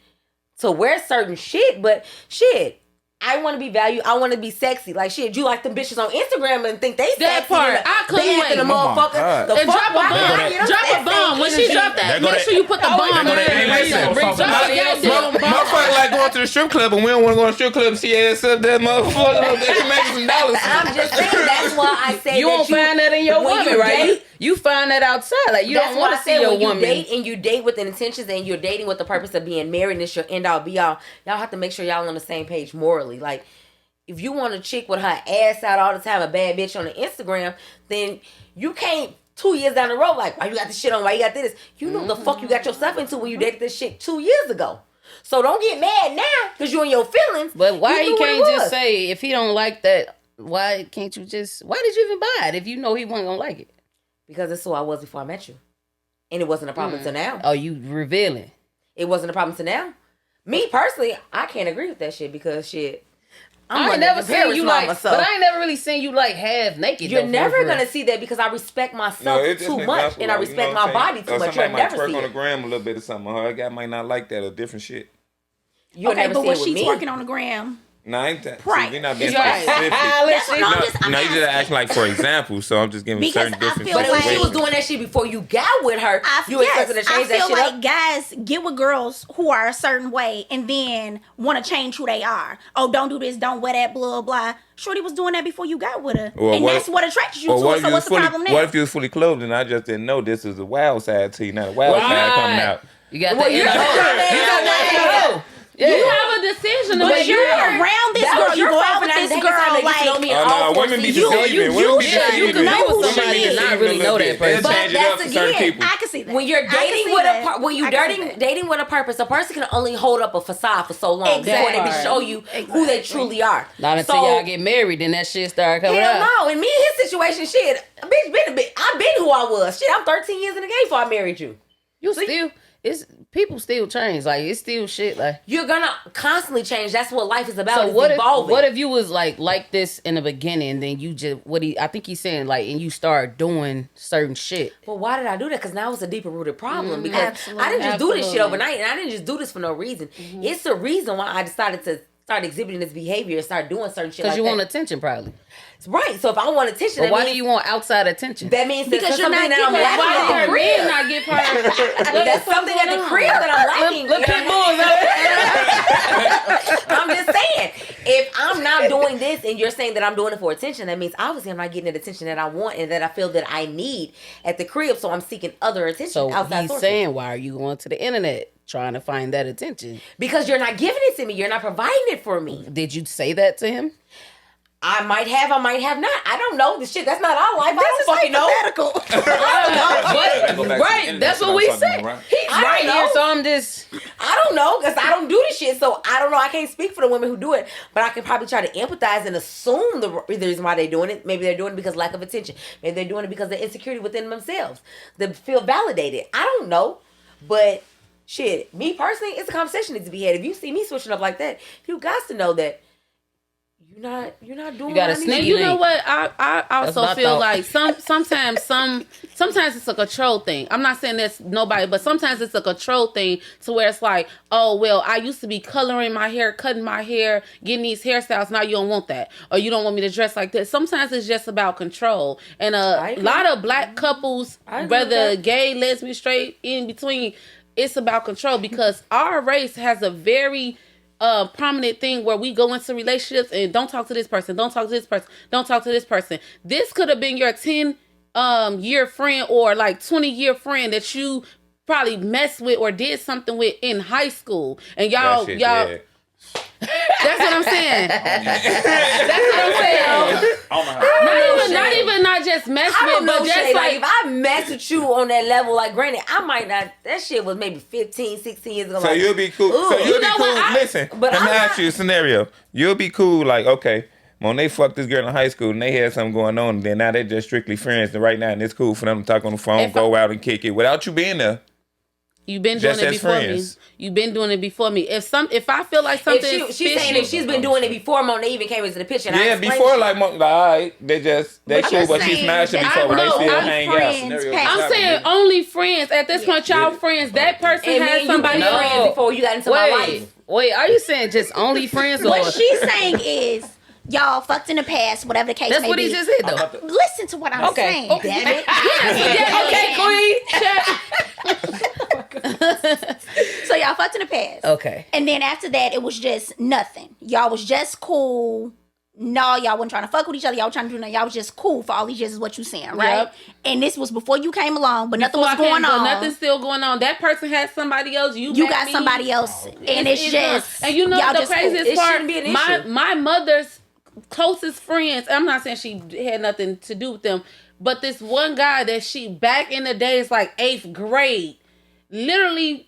to wear certain shit, but shit. I want to be valued. I want to be sexy. Like shit, you like them bitches on Instagram and think they That sexy. part, and I couldn't bath in wait. the Oh my motherfucker. God. The And fuck, drop a why bomb. not? You know, Drop a that bomb. When she energy. drop that, They go make to- sure you put the bomb go to in Hey, listen, there. Drop somebody a else- goddamn bomb. Motherfucker like going to the strip club, and we don't want to go to the strip club and see ass up that motherfucker. They can make some dollars. I'm just saying that's why I said You that won't find that in your when woman, you right? date- You find that outside. Like you that's don't why want I to see said your when you woman. date and you date with intentions and you're dating with the purpose of being married and it's your end all be all. Y'all have to make sure y'all on the same page morally. Like if you want a chick with her ass out all the time, a bad bitch on the Instagram, then you can't 2 years down the road like, why you got this shit on? Why you got this? You know the fuck you got yourself into when you dated this shit 2 years ago. So don't get mad now because you in your feelings. But why You he knew what can't it just was. say if he don't like that? Why can't you just? Why did you even buy it if you know he wasn't gonna like it? Because that's who I was before I met you. And it wasn't a problem to now. Oh, you revealing? It wasn't a problem to now. Me personally, I can't agree with that shit because shit. I'm I ain't running never a seen you comparison like, on myself. but I ain't never really seen you like half naked. You're though, for never real. gonna see that because I respect myself it's just too an much example, and I like, you respect know my what I'm body saying? too Or much. You'll somebody might never twerk see on the it. gram a little bit or something. Her guy might not like that, a different shit. You'll Okay, never but see when it with she's me. working on the gram, No, ain't that. Right. See, we're not being Right. specific. that's what I'm just. I'm No, you just asking. acting like for example. So I'm just giving Because certain I different feel But if like- she was situations. doing that shit before you got with her, you expected to I change that feel shit like up. guys get with girls who are a certain way and then want to change who they are. Oh, don't do this, don't wear that, blah blah. Shorty was doing that before you got with her, Well, and what- that's what attracted you Or to what her. if So you was what's the fully? problem now? What if you was fully clothed and I just didn't know this is a wild side to you, not a wild side coming out? You got Well, the you inner know hoe. that. You got the inner hoe. Yeah. You have a decision to But make. you're around this That girl. was You your go fault out for with not this taking time girl. to get to know Like, me in Oh, all no, four women be seasons. deceiving. Women be yeah, you deceiving. can know who Women she be is and not deceiving really a know little that bit. They'll person. change it But up for that's certain again, people. I can see that. When you're I can dating see with that. when you I can see dating that. dating with a purpose, a person can only hold up a facade for so long before they Exactly. can show you who they truly are. Not until So, y'all get married, then that shit start coming hell out. no. In me and his situation, shit, a bitch been a bit. I've been who I was. Shit, I'm 13 years in the game before I married you. You still, it's people still change. Like it's still shit. Like You're gonna constantly change. That's what life is about. so, It's what evolving. if you was like this in the beginning, then you just I think he's saying like, and you start doing certain shit. But why did I do that? Because now it's a deeper rooted problem. Because Absolutely. I didn't just do this shit Absolutely. overnight, and I didn't just do this for no reason. It's the reason why I decided to start exhibiting this behavior and start doing certain shit. Because Like you that. want attention, probably. Right. So if I want attention, But that why means, do you want outside attention? that means that Because you're something not that I'm getting lacking Why at did the her crib. men not get her? That's something at the crib that I'm lacking. Look pit bulls out. I'm just saying, if I'm not doing this and you're saying that I'm doing it for attention, that means obviously I'm not getting the attention that I want and that I feel that I need at the crib. So I'm seeking other attention So outside he's sources. saying, why are you going to the internet trying to find that attention? Because you're not giving it to me. You're not providing it for me. Did you say that to him? I might have not. I don't know. The shit, that's not our life. I don't fucking know. Right, that's what we said. He's I right don't here, know. so I'm just. I don't know because I don't do this shit. So I don't know. I can't speak for the women who do it, but I can probably try to empathize and assume the reason why they're doing it. Maybe they're doing it because lack of attention. Maybe they're doing it because of insecurity within themselves. They feel validated. I don't know, but shit, me personally, it's a conversation that needs to be had. If you see me switching up like that, you got to know that you're not doing. You gotta what I need sneak And to you do. know what? I That's also what I feel thought. like sometimes it's a control thing. I'm not saying that's nobody, but sometimes it's a control thing to where it's like, oh well, I used to be coloring my hair, cutting my hair, getting these hairstyles. Now you don't want that, or you don't want me to dress like this. Sometimes it's just about control. And I a agree. lot of black couples, I agree with whether that. gay, lesbian, straight, in between, it's about control because our race has a very prominent thing where we go into relationships and don't talk to this person, don't talk to this person, don't talk to this person. This could have been your 10 year friend or like 20-year friend that you probably messed with or did something with in high school, and y'all Yeah. that's what I'm saying. That's what I'm saying. Not just mess I with, don't know, but just Shaye, like if I mess with you on that level, like granted, I might not. That shit was maybe 15, 16 years ago. So like, you'll be cool. Ooh. So you'll You be know cool. what? Listen, but let me I'm ask not- you a scenario. You'll be cool, like, okay, when they fucked this girl in high school and they had something going on, and then now they're just strictly friends. And right now, and it's cool for them to talk on the phone, If go out and kick it without you being there. you've been doing Just it as before friends. me. You've been doing it before me. If I feel like something if she's fishy, saying if she's been doing it before Monet even came into the picture. And I Yeah, explained before shit. like, all right, they But cool, you're but she saying smashed it that before, but they I know, still I'm hang friends out. Scenarios past- I'm happen. saying only friends. At this point, y'all friends. That person And me has and you somebody been No. else. friends before you got into my life. Wait, are you saying just only friends or What she's saying is, y'all fucked in the past, whatever the case that's may what be. he just said though? Listen to what I'm Okay. saying, Oh. damn it. Okay, queen. So y'all fucked in the past. Okay. And then after that, it was just nothing. Y'all was just cool. No, y'all wasn't trying to fuck with each other. Y'all was trying to do nothing. Y'all was just cool for all these years is what you saying, right? Yep. And this was before you came along, but nothing Before was I came, going but on. Nothing's still going on. That person has somebody else. You You met got me. somebody else. And it's just, and you know y'all the just cool. craziest It part. shouldn't be an my issue. my mother's closest friends. I'm not saying she had nothing to do with them, but this one guy that she back in the days, like 8th grade, literally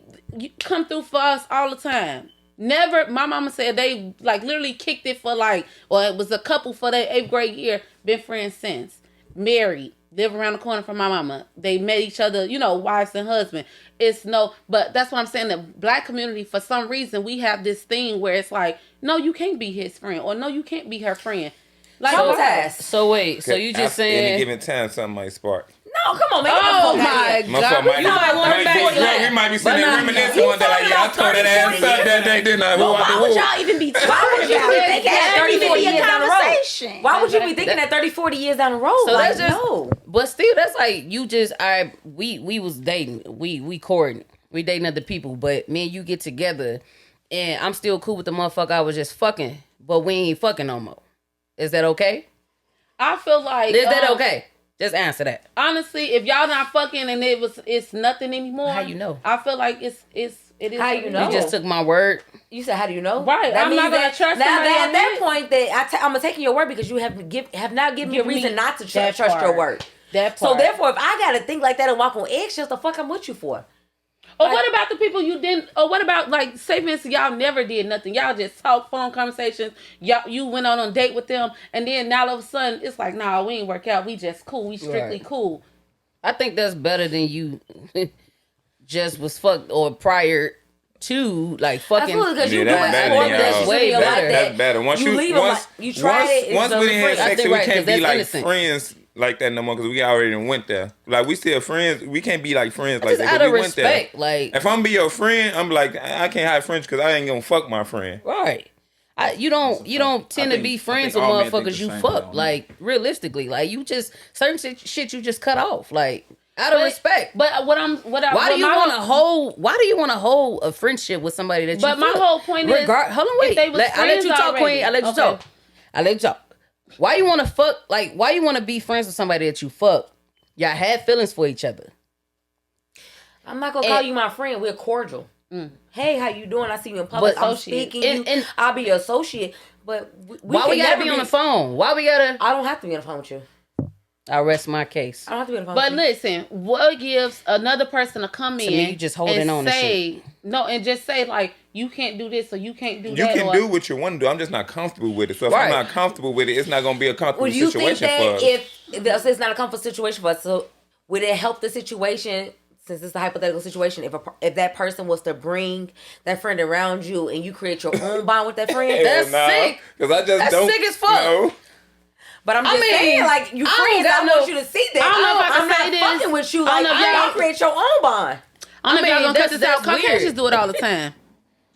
come through for us all the time. Never. My mama said they like literally kicked it for like, well, it was a couple for their 8th grade year. Been friends since. Married. Live around the corner from my mama. They met each other, you know, wives and husband. It's no, but that's what I'm saying. The black community, for some reason, we have this thing where it's like, no, you can't be his friend, or no, you can't be her friend. Like, Traumatized. So wait, so you just At any saying? given time, something might spark. No, come on, man. Get the Oh fuck outta here. my God! Motherfucker might, You might want might to back be drunk. that. We might be sitting But there nah. reminiscing one day, like, yeah, I told her that ass up that day, didn't I? Well, why would y'all even be talking Why would you about be it? thinking That that 30, even 40 be a years down the road? conversation. Why would you be thinking that 30, 40 years down the road? So Like, that's just, no. but still, that's like you just we was dating, we courting, we dating other people, but me and you get together, and I'm still cool with the motherfucker I was just fucking, but we ain't fucking no more. Is that okay? I feel like Is that okay? Just answer that. Honestly, if y'all not fucking and it's nothing anymore. How you know? I feel like it is. How you know? You just took my word. You said, how do you know? Right. That I'm means not gonna that, trust now somebody that on at that that. point that I'm taking your word because you have not given me a reason not to trust your part. word. That So part. therefore, if I gotta think like that and walk on eggshells, the fuck I'm with you for? Or what about the people you didn't? Or what about, like, say for instance, y'all never did nothing. Y'all just talk, phone conversations. You went on a date with them, and then now all of a sudden it's like, nah, we ain't work out. We just cool. We strictly cool. I think that's better than you just was fucked or prior to like fucking. Absolutely, because you that's doing better more than y'all. relationships in your Way life better. That's better. Once you leave 'em once like, you tried it. once we didn't have I sex, think we right, can't 'cause be that's like innocent. friends like that no more because we already went there. Like we still friends. We can't be like friends like just that. out 'cause of we went there. respect, like If I'm be your friend, I'm like I can't have friends because I ain't gonna fuck my friend. right. You don't tend to think- be I friends think with all men think motherfuckers the you same way fuck. on that. Like realistically, like you just certain shit you just cut off. Like out of respect. But Why do you want to hold a friendship with somebody that you But my fuck? whole point is, hold on, if wait. they was I let you friends talk, Queen. already. I let you Okay. talk. I let you talk. Why you want to fuck? Like, why you want to be friends with somebody that you fuck? Y'all had feelings for each other. I'm not gonna call you my friend. We're cordial. Hey, how you doing? I see you in public. But I'm associate. speaking you. And- I'll be your associate. But Why we gotta be on the phone? Why we gotta? I don't have to be on the phone with you. I rest my case. I don't have to be on the phone But with you. listen, what gives another person to come in me, you just holding and on to say no, and just say like you can't do this or you can't do You that. can or, do what you want to do. I'm just not comfortable with it. So if I'm Right. not comfortable with it, it's not gonna be a comfortable Would you think situation for that us. if it's not a comfortable situation for us, so would it help the situation? Since it's a hypothetical situation, if that person was to bring that friend around you and you create your own bond with that friend, That's sick. Because I just That's don't sick as fuck. know. but I'm just I mean, saying, like, you I don't friends, got I no- want you to see that. I don't know if I can I'm not say this. fucking with you. I don't Like, know if y'all y'all- create your own bond. I don't know if y'all gonna cut this out. that's Caucasians weird. do it all the time.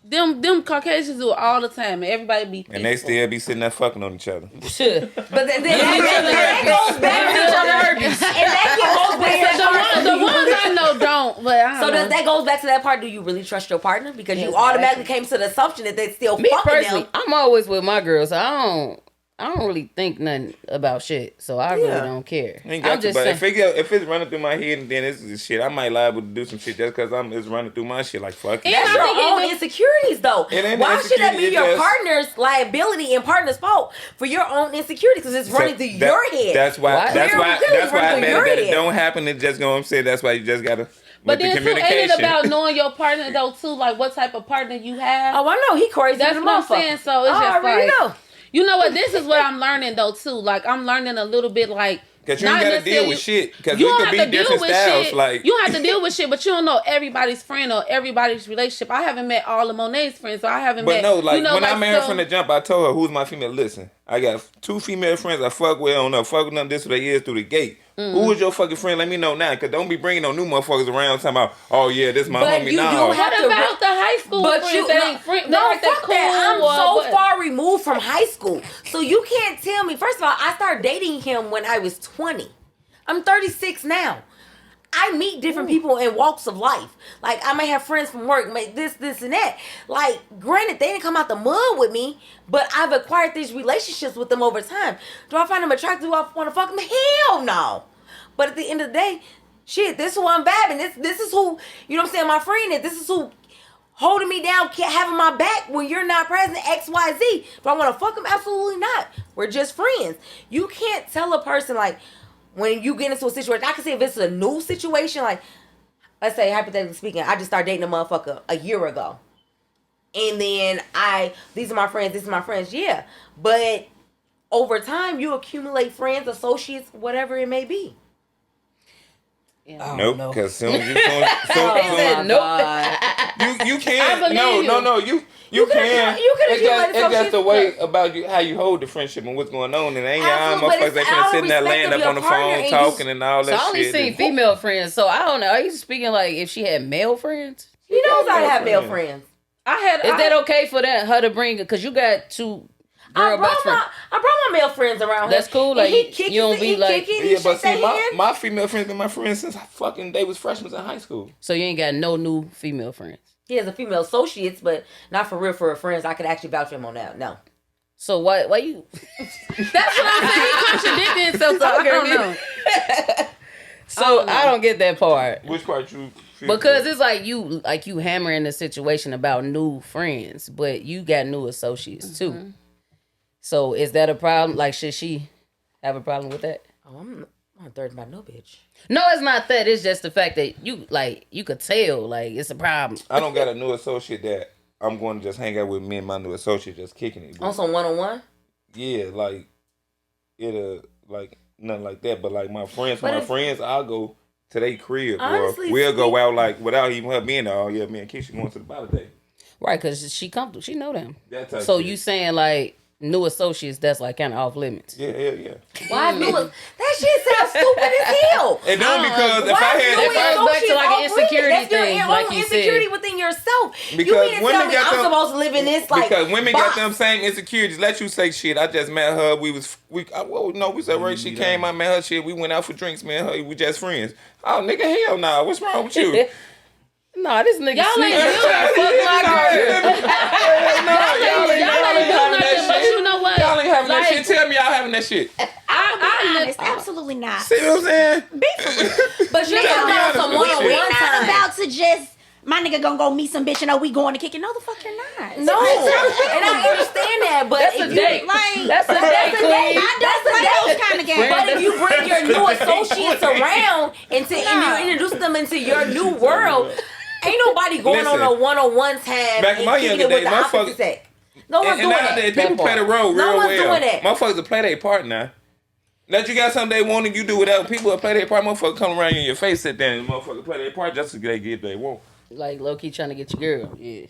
Them Caucasians do it all the time, and everybody be And they still be sitting there fucking on each other. Shit. But then that goes back to and that goes back to the ones I know don't. But I don't So know. that goes back to that part. Do you really trust your partner? Because you automatically came to the assumption that they still Me fucking personally, them. I'm always with my girls. So I don't really think nothing about shit. So I really don't care. Ain't got I'm to, just but saying. if it's running through my head and then it's shit, I might liable to do some shit just because it's running through my shit. Like fuck it. That's I your think it own was- insecurities, though. It ain't Why an should that be insecurity, your it just- partner's liability and partner's fault for your own insecurities? Because it's running through your head. That's why. Why? That's why. Clearly That's why I running through better your that it head. don't happen. It just gonna say that's why you just gotta. But with the then too, ain't communication. it about knowing your partner though too? Like what type of partner you have. Oh, I know he crazy. That's than a what I'm motherfucker. saying. So it's Oh, I just already like, know. you know what? This is what I'm learning though too. Like I'm learning a little bit like. Cause you ain't not gotta deal necessarily- with shit. Cause You we don't could have be to deal different with styles. shit. Like You don't have to deal with shit, but you don't know everybody's friend or everybody's relationship. I haven't met all of Monet's friends, so I haven't But met. no, like you know, when I like, met her so- from the jump, I told her who's my female. Listen, I got 2 female friends I fuck with. I don't know, fuck with them. This what they is through the gate. Who is your fucking friend? Let me know now, cause don't be bringing no new motherfuckers around talking about, oh yeah, this my But homie. you Nah, do have What to about the high school But friends you that ain't friends? no, Like that fuck that. I'm cool or so what? far removed from high school, so you can't tell me. First of all, I started dating him when I was 20. I'm 36 now. I meet different people in walks of life. Like I may have friends from work, make this, and that. Like, granted, they didn't come out the mud with me, but I've acquired these relationships with them over time. Do I find them attractive? Do I want to fuck them? Hell no. But at the end of the day, shit, this is who I'm vibing. This is who, you know what I'm saying, my friend is. This is who holding me down, having my back when you're not present, XYZ. Do I want to fuck them? Absolutely not. We're just friends. You can't tell a person, like, when you get into a situation, I can say if it's a new situation, like, let's say, hypothetically speaking, I just started dating a motherfucker a year ago. And then these are my friends, this is my friends, yeah. But over time, you accumulate friends, associates, whatever it may be. nope. no. Cause soon as you said nope. you can't. believe you. No. You could've- can. you could've It's just accumulated the associates, way about you how you hold the friendship and what's going on. And ain't y'all Absolutely, but motherfuckers it's that out can of sitting there respect laying of up on the your partner phone and talking and all So that I only shit. seen and- female friends. So I don't know. Are you speaking like if she had male friends? He knows I male have male friends. friends. Is that okay for her to bring? Because you got 2 girl best friends. I brought my male friends around him. That's cool, And like, he kicks you don't it, be he like- kick it, he Yeah, but shake see, their hand. my female friends been my friends since fucking they was freshmen in high school. So you ain't got no new female friends. He has a female associates, but not for real for friends. I could actually vouch for him on that. No. So why you? That's what I'm saying. He contradicting himself. So I don't know. So I don't get that part. Which part you? Because it's like you hammering the situation about new friends, but you got new associates too. So is that a problem? Like, should she have a problem with that? Oh, I'm not threatened by no bitch. No, it's not that. It's just the fact that you could tell like it's a problem. I don't got a new associate that I'm going to just hang out with me and my new associate just kicking it. On some 1-on-1? Yeah, like like nothing like that. But like my friends, I'll go to their crib, Honestly, or we'll go out like without even her being there. Oh yeah, me and Keisha going to the bar today. Right, because she comfortable. She know them. That type So shit. you saying like new associates, that's like kind of off limits. Yeah. Why do it? That shit sounds stupid as hell. And then because if I had, it goes back to like an insecurity That's thing, your like own you insecurity said. within yourself. Because You mean to women tell me got I'm them- supposed to live in this like because women box? got them same insecurities. Let you say shit. I just met her. We said right. She came. I met her. Shit. We went out for drinks. Man, her. We just friends. Oh nigga, hell nah. What's wrong with you? Nah, this nigga Y'all sneaky. ain't You got fuck my girl. Y'all ain't do nothing, but you know what? Y'all ain't having that Like, shit. Tell me y'all having that shit. I'm honest, absolutely not. See what I'm saying? But you're gotta be talking about honest some with one-on-one shit. We're not time. about to just my nigga gonna go meet some bitch and we going to kick it. No, the fuck you're not. No, and I understand that, but That's if a you date. Like That's a date, queen. I don't play those kind of games. But if you bring your new associates around and you introduce them into your new world, ain't nobody going on a Listen, one-on-one time back in and my kicking younger it with days, the opposite motherfuckers- sex. No one's And doing nowadays, that. people play the role No real one's well. doing that. Motherfuckers will play their part now. That you got something they want and you do whatever. People will play their part. Motherfucker come around you in your face, sit there and motherfucker play their part just to get what they want. Like low key trying to get your girl. Yeah.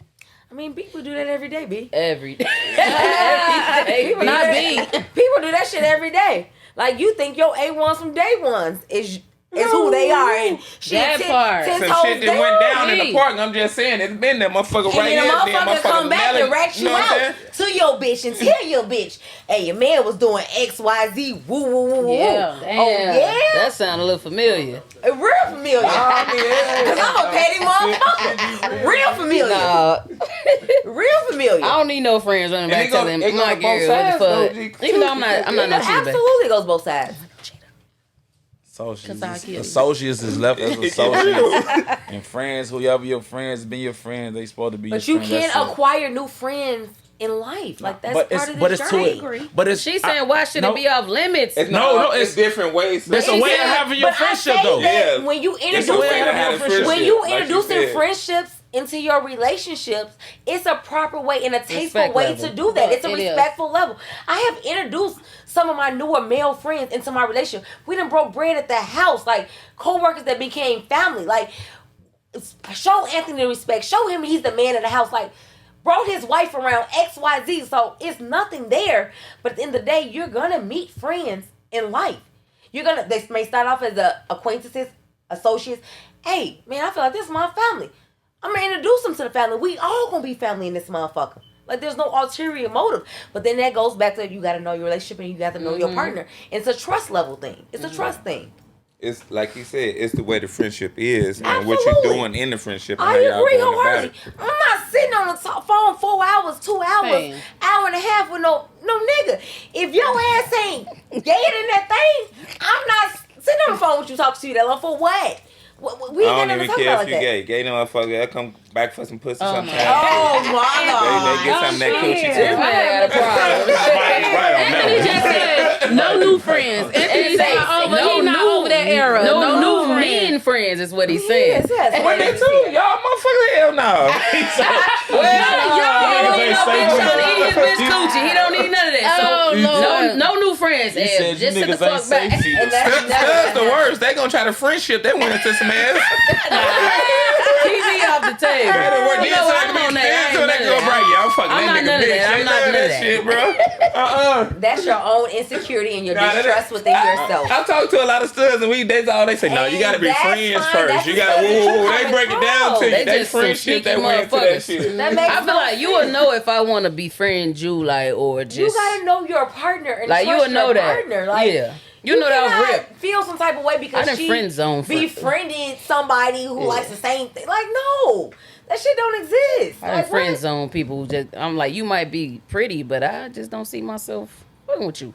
I mean, people do that every day, B. Every day. Every day. People Not do me. that. People do that shit every day. Like you think your A1s from day ones is who they are, and shit, That part. ten Some toes shit that went down in the Me. park. I'm just saying, it's been there, motherfucker, And right then here. the Then motherfucker come back Melly, and rat you know what I'm out saying? to your bitch and tell your bitch, hey, your man was doing X, Y, Z, woo, woo, woo, woo. Yeah. Damn. Oh, yeah? That sound a little familiar. Real familiar. Because I'm a petty motherfucker. Real familiar. Nah, Real familiar. I don't need no friends running back it go- telling it go my to both girl sides, what though, the G. fuck. Even though I'm not no It cheater. absolutely goes both sides. Associates is left as associates, and friends. Whoever your friends, been your friends. They supposed to be. But your you friend, can't that's it. acquire new friends in life. Like, that's part of the journey. But it's She's saying, why should it be off limits? It's No, not, no, it's different ways. It's a way of having your But I friendship, say though. that Yeah. when you It's a way of having friendship. when you like you introducing said. friendships into your relationships, it's a proper way and a tasteful Respect way level. to do that. It's a It is. respectful level. I have introduced some of my newer male friends into my relationship. We done broke bread at the house, like co-workers that became family. Like, show Anthony the respect. Show him he's the man of the house. Like, brought his wife around XYZ. So it's nothing there. But at the end of the day, you're gonna meet friends in life. They may start off as acquaintances, associates. Hey, man, I feel like this is my family. I'm gonna introduce them to the family. We all gonna be family in this motherfucker. Like, there's no ulterior motive. But then that goes back to you gotta know your relationship and you gotta know your partner. It's a trust level thing. It's a trust thing. It's like you said, it's the way the friendship is and what you're Absolutely. doing in the friendship. And I how y'all agree going about wholeheartedly. it. I'm not sitting on the phone 4 hours, 2 hours, Man. hour and a half with no nigga. If your ass ain't gaying in that thing, I'm not sitting on the phone with you talking to you that long for what? We ain't I got don't nothing to even talk care about if like you that. gay. Gay motherfucker, that come back for some pussy sometimes. Oh my They God. get some of that coochie This too. man got a problem. Right on that Anthony one. just said no new friends. Anthony said he not over that era. No new friends. men friends is what he's saying. Yes. Women too, y'all motherfuckers, hell no. He don't need none of that. Oh, So Lord. no new friends. He said Just you sit the niggas ain't fuck back. safe. And that's That's the worst. They gonna try to friendship. They went into some ass. Keep me off the table. You know what? I'm on that. I ain't none of that. I'm fucking I'm that not nigga none of bitch. that. I'm Ain't not none of none of that that. shit, bro. That's your own insecurity and your Nah, that- distrust within yourself. I talk to a lot of studs and that's all they say. No, you gotta be And that's friends fine. first. That's You just gotta what you They break it down to They you. They just some friendship. They sneaky went into that motherfuckers. shit. That makes I feel no like you sense. would know if I want to befriend you, like, or just You gotta know your partner and like you trust would know your that. partner. Like, Yeah, you know that was cannot real. feel some type of way I because done she friend zone befriended somebody who likes the same thing. Like, no, That shit don't exist. I done friend zone people who just, I'm like, you might be pretty, but I just don't see myself fucking with you.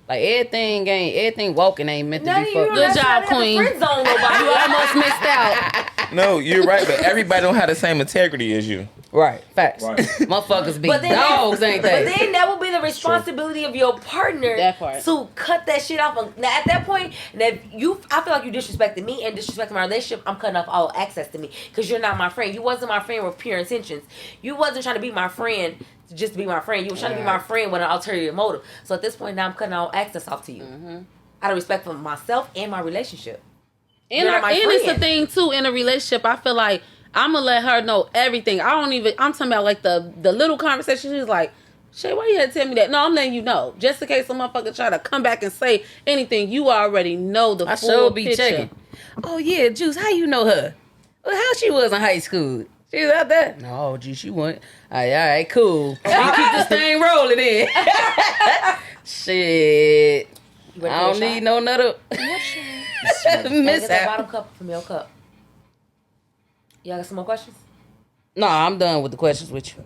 Like everything walking ain't meant to be fucked. Good job, queen. Friend zone nobody. You almost missed out. No, you're right, but everybody don't have the same integrity as you. Right, facts. Right. Motherfuckers be But then dogs, ain't they? But then that will be the responsibility of your partner That part. to cut that shit off. Now at that point, I feel like you disrespected me and disrespecting my relationship. I'm cutting off all access to me because you're not my friend. You wasn't my friend with pure intentions. You wasn't trying to be my friend just to be my friend. You were trying to be my friend with an ulterior motive. So at this point, now I'm cutting all access off to you. Out of respect for myself and my relationship. And You're not my it's a friend. thing too in a relationship. I feel like I'm gonna let her know everything. I'm talking about like the little conversation. She's like, Shay, why you had to tell me that? No, I'm letting you know. Just in case some motherfucker try to come back and say anything, you already know the I full sure be picture. checking. Oh yeah, Juice, how you know her? Well, how she was in high school? She was out there? No, gee, she wasn't. All right, cool. We keep this thing rolling in. Shit. You ready for I don't your need shot? no another Hey, miss get that out. bottom cup from your cup. Y'all got some more questions? No, I'm done with the questions with you.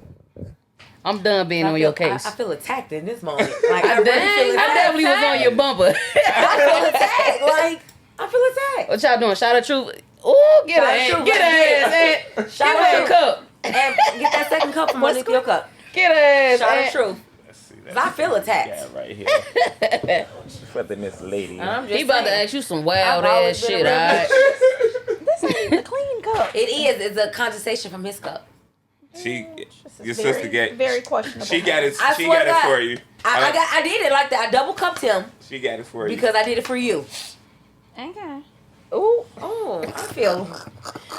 I'm done being on your case. I feel attacked in this moment. Like I really feel I attacked. definitely was on your bumper. I feel attacked. Like I feel attacked. What y'all doing? Shout of truth. Ooh, get Shout her of ass. truth, Get her let's ass. Give Shout her a out. cup. And get that second cup from underneath your cup. Get her ass. Shout Aunt. of truth. Let's see. 'Cause I feel attacked. Yeah, right here. For the Miss Lady. And I'm just He about to saying. ask you some wild I've always ass been a shit, real alright? This ain't even a clean cup. It is. It's a condensation from his cup. Your sister got. very questionable. She got it. I She swear got to it God. for you. I did it like that. I double cupped him She got it for you. because I did it for you. Okay. Ooh, oh,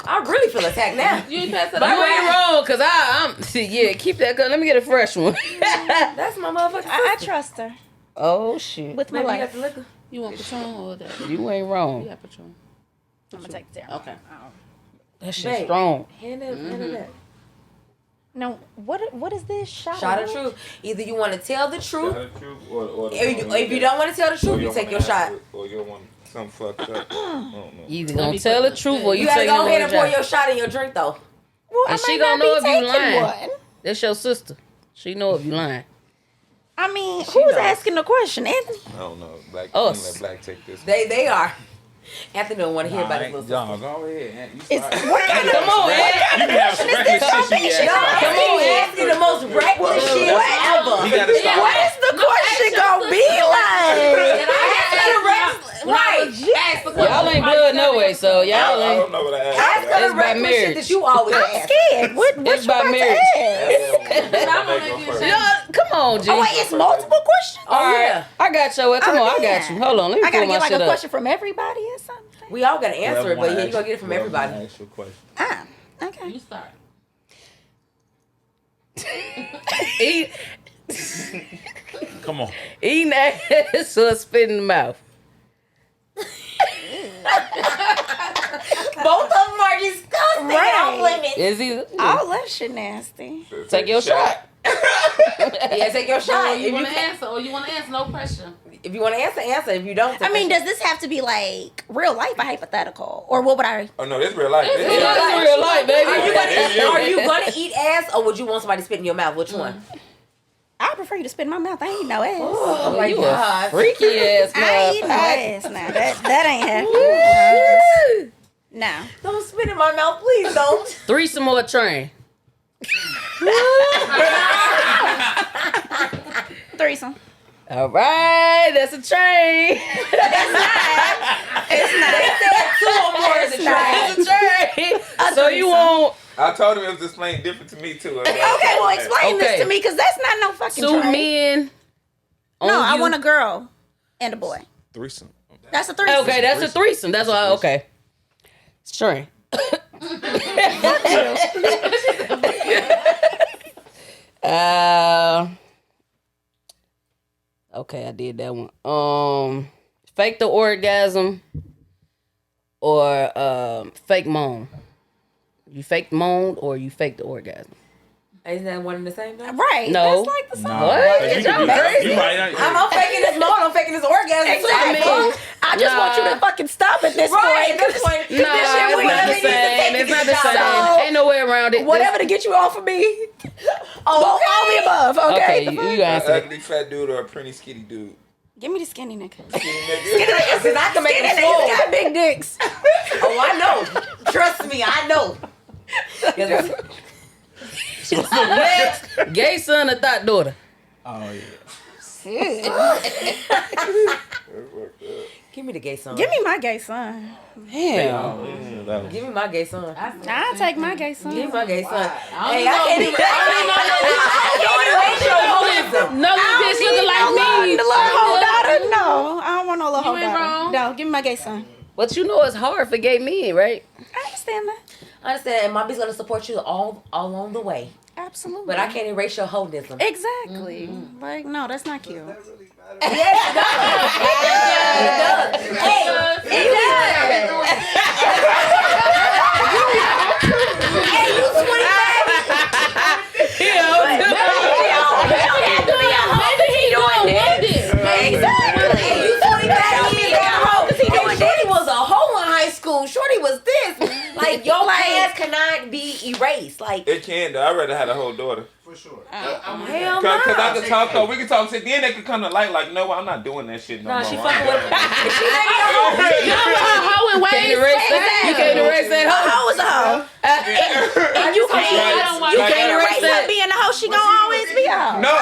I really feel attacked now. You ain't passed it You out. ain't wrong, cause I'm yeah. Keep that cup. Let me get a fresh one. That's my motherfucking sister. I trust her Oh shit. with my Maybe you got life. the liquor. You want Patron or that? You ain't You wrong. got Patron. I'm gonna take it down. Okay. That shit Babe. strong. Hand it back. No, what is this shot? Shot of truth. Either you want to tell the truth, Tell the truth or if you don't want to tell the truth, you take your shot. Or you want something fucked up. I don't know. You either gonna tell the truth or You you gotta take go ahead and pour your your shot in your drink though. Well, And I she might gonna not know be if you taking lying. one. That's your sister. She know if you lying. I mean, She who's knows. asking the question, Anthony? I don't know. Black. Us. Let Black take this. They are. Anthony don't want to hear about his little sister. John, go ahead. You It's, start. what kind of Come on, man. You can have some reckless shit you Y'all ask. come on, asking the most reckless shit You ever. gotta start. What is the question gonna be like? Right. Y'all ain't blood no way, so y'all I ain't. don't know what I asked. Ask her It's the by reckless shit marriage. that you always I'm ask. scared. What It's you by about marriage. to ask? No, come on, G. Oh wait, it's multiple questions. All right, yeah. I got your. Come Oh, on, I got yeah. you. Hold on, let me I gotta pull my get like shit a up. question from everybody or something. We all gotta answer it, but yeah, you gonna get it from everybody. Ask your question. Ah, okay. You start. Eat, Come on. eating ass or spit in the mouth. Both of them are disgusting. Right. Off limits. Is he? All that shit nasty. Take your shot. Yeah, take your shot. You If want you, to answer or you want to answer? No pressure. if you want to answer, answer. If you don't, I mean, does this have to be like real life or hypothetical? Or what would I? Oh no, this real life. This It's real life. real life, baby. are you It's you. gonna eat ass or would you want somebody to spit in your mouth? Which one? I prefer you to spit in my mouth. I ain't eat no ass. Oh my You a god. freaky ass I ain't eat no man. ass now. That ain't happening. No. Don't spit in my mouth, please don't. Threesome or a train? Threesome. All right, that's a train. It's not. Two or more is a try. It's a train. So you threesome. want I told him it was explained different to me too. Okay, well, explain this Okay. to me because that's not no fucking two train. men? No, on I you? want a girl and a boy. Threesome. That's a threesome. Okay, that's a threesome. That's why. Okay, it's train. Okay, I did that one. Fake the orgasm or fake moan. You fake moan or you fake the orgasm. Isn't that one and the same thing? Right. No. That's like the same. What? You Is can y'all do that. crazy? You might not- I'm faking this moan, I'm faking this orgasm. Exactly. I mean, I just want you to fucking stop at this Right, point. at this point. No, This shit it's we not really the need to same. take It's it not the down. same. Ain't no way around it. Whatever to get you off of me. All the above. Okay. Okay, The you fuck? An answer it. ugly fat dude or a pretty skinny dude? Give me the skinny nigga. Because I can make Skinny them niggas swole. got big dicks. Oh, I know. Trust me, I know. Next, gay son or thought daughter? Oh yeah. Give me the gay son. Give me my gay son. Damn. Give me my gay son. I'll take my gay son. Give me my gay son. I Hey, I can't even. No little bitch looking like me. The little whole daughter? No, I don't want no little whole ain't daughter. wrong. No, give me my gay son. But you know it's hard for gay men, right? I understand that. I understand, and mommy's gonna support you all along the way. Absolutely. But I can't erase your holism. Exactly. Like, no, that's not cute. Yes, it does. It does. Hey, it does. Hey, you 25. Maybe he doing this. Exactly. Hey, you 25. He a hoe. Hey, Shorty was a hoe in high school. Shorty was this. Like, your past cannot be erased. Like, It can though. I'd rather have a whole daughter. For sure. hell Cause no. I can talk to her. We can talk to then they could come to light like, no, I'm not doing that shit no Nah, more. she I'm fucking done. with if she let me hoe. Hoe in Can't ways. erase that. You can't erase that A hoe. hoe is a hoe. And you Right. can't, you Like- can't erase erase her that. being a hoe. She gonna always be a hoe. No,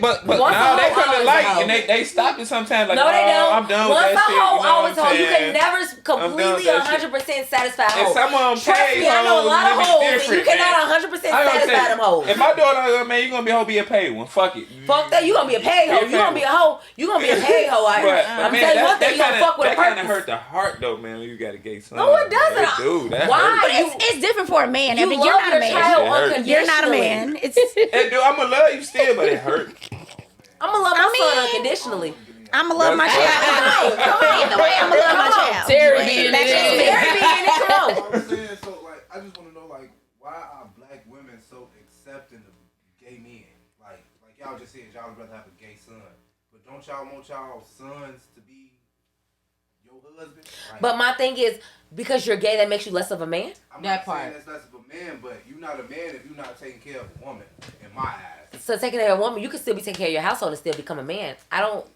but Once a now they hoe, come to always a light hoe. and they stop it sometimes. Like, No, they oh, don't. I'm done Once with that a shit. hoe, You know always what I'm hoe. You can saying? never done with completely that shit. 100% satisfy And hoes. some of them Trust me, I know a lot of hoes, and you cannot 100% I gonna satisfy tell them you, hoes. if my daughter, man, you gonna be a hoe, be a paid one. Fuck it. Fuck that, you gonna be a paid hoe. Be a You gonna be a hoe. You gonna be a paid hoe out here. I'm man, telling you one thing, you gonna fuck with a that kind of purpose. hurt the heart though, man. When you got a gay son. No, it doesn't. It do. That Why? hurt. It's different for a man. I You mean, love you're not a your man. child It hurt. unconditionally. You're not a man. It's It do. I'ma love you still, but it hurt. I'm gonna love my son mean- unconditionally. I'ma love my That's child. Come on. Either way, I'ma love my child. Terry being That's just in me. it. Very being it, come on. I'm saying, so like, I just want to know, like, why are black women so accepting of gay men? Like y'all just said, y'all would rather have a gay son, but don't y'all want y'all sons to be your husband? Like, But my thing is, because you're gay, that makes you less of a man. I'm that not saying part. that's less of a man, but you're not a man if you're not taking care of a woman. In my eyes, So taking care of a woman, you can still be taking care of your household and still become a man. I don't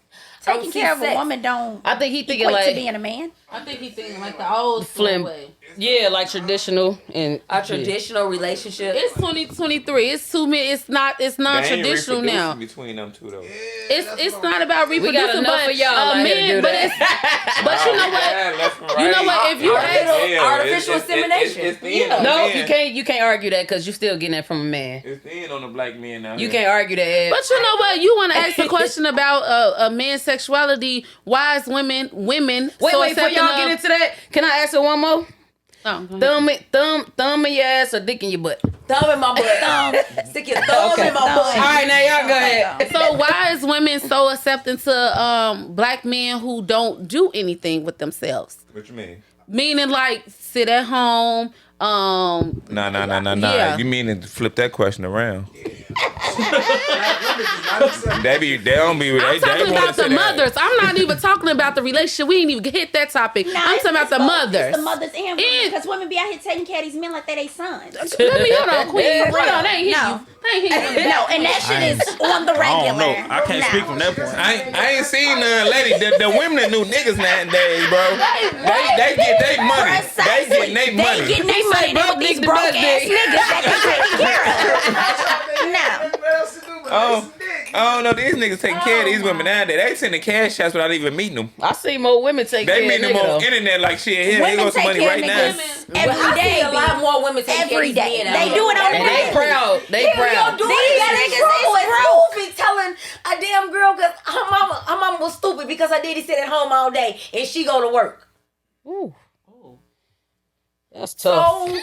Taking see care of a sex. woman don't I think he thinking equate to like being a man. I think he's thinking like the old school Flim. way. yeah, like traditional and A traditional relationship. It's 2023. It's too many. It's They ain't non-traditional reproducing now. between them two though. It's not about reproducing, got enough but of y'all out here to do but that. it's but you know what? Yeah, left and right. You know what? If you Artificial insemination. It's the end on no, the you men. can't argue that because you still getting that from a man. It's the end on the black men now. You can't argue that. But you know what? You want to ask a question about a man's sexuality. Why is women Wait, so before accepting y'all of- get into that, can I ask her one more? Oh, go ahead. Thumb in your ass or dick in your butt? Thumb in my butt. Stick your thumb in my All butt. right, now y'all go ahead. So why is women so accepting to black men who don't do anything with themselves? What you mean? Meaning like sit at home. Nah. Yeah. You mean to flip that question around? black women do not accept. They don't be. I'm They talking wanna about the say that. mothers. I'm not even talking about the relationship. We ain't even hit that topic. I'm talking about the mothers. It's the mothers and women. And- Because women be out here taking care of these men like they sons. Let me hold on, Queen. For Hold real. on, they ain't hit No. you. They ain't hit you. No, and that shit is on the regular. I don't know. I can't speak from that point. I ain't seen none, lady. The women that knew niggas nowadays, bro. They get their money. They getting their They money. getting their money. They with these broke ass niggas that they taking care of. No. I don't know. These niggas taking care of these women nowadays. They sending cash shots without even meeting them. I see more women take They care meet of them niggas on though. internet like shit. Here, here Women goes some take money care right of now. niggas But every I day. see a lot more women take care of Every these day. men. They do it on the And they daily. proud. They Yo, proud. do These that niggas niggas is is broke. movie telling a damn girl because her mama was stupid because her daddy sit at home all day and she go to work. Ooh. That's tough. So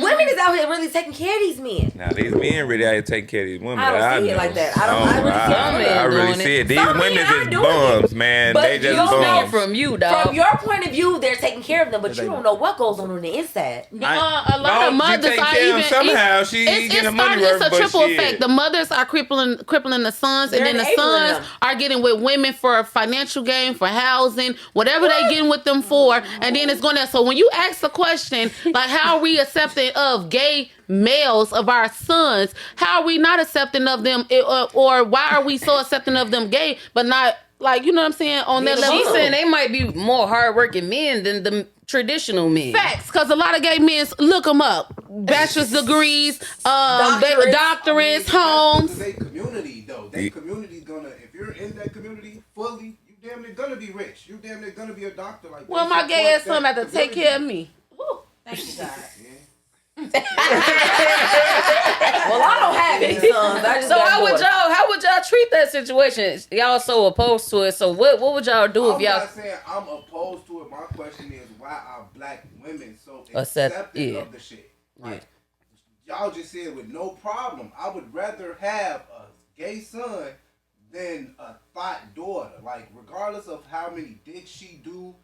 women is out here really taking care of these men. Now these men really out here taking care of these women. I don't that see it know. like that. I really Some men see it. These Some men women are is doing bums, it. man. But They just you know bums. From you, dog. From your point of view, they're taking care of them, but you don't know what goes on the inside. A lot of she mothers take are care of even them somehow. She it's getting money starting. worth, It's a but triple shit. effect. The mothers are crippling the sons, and They're then the enabling sons them. are getting with women for financial gain, for housing, whatever they getting with them for, and then it's going to. So when you ask the question like, how are we accepting of gay males of our sons? How are we not accepting of them, or why are we so accepting of them gay, but not like, you know what I'm saying, on that level? She's saying they might be more hardworking men than the traditional men. Facts, because a lot of gay men, look them up, bachelor's degrees, doctorates, homes. They community though. They community's gonna. If you're in that community fully, you damn near gonna be rich. You damn near gonna be a doctor. Like, Well, they my gay ass support son that have to take community. care of me. Woo. Thank you, God. Well, I don't have any sons. I just So got how would daughters. y'all treat that situation? Y'all so opposed to it. So what would y'all do if I'm y'all not saying I'm opposed to it. My question is, why are black women so Accept- accepting yeah. of the shit? Like, y'all just said with no problem. I would rather have a gay son than a thought daughter. Like, regardless of how many dicks she do,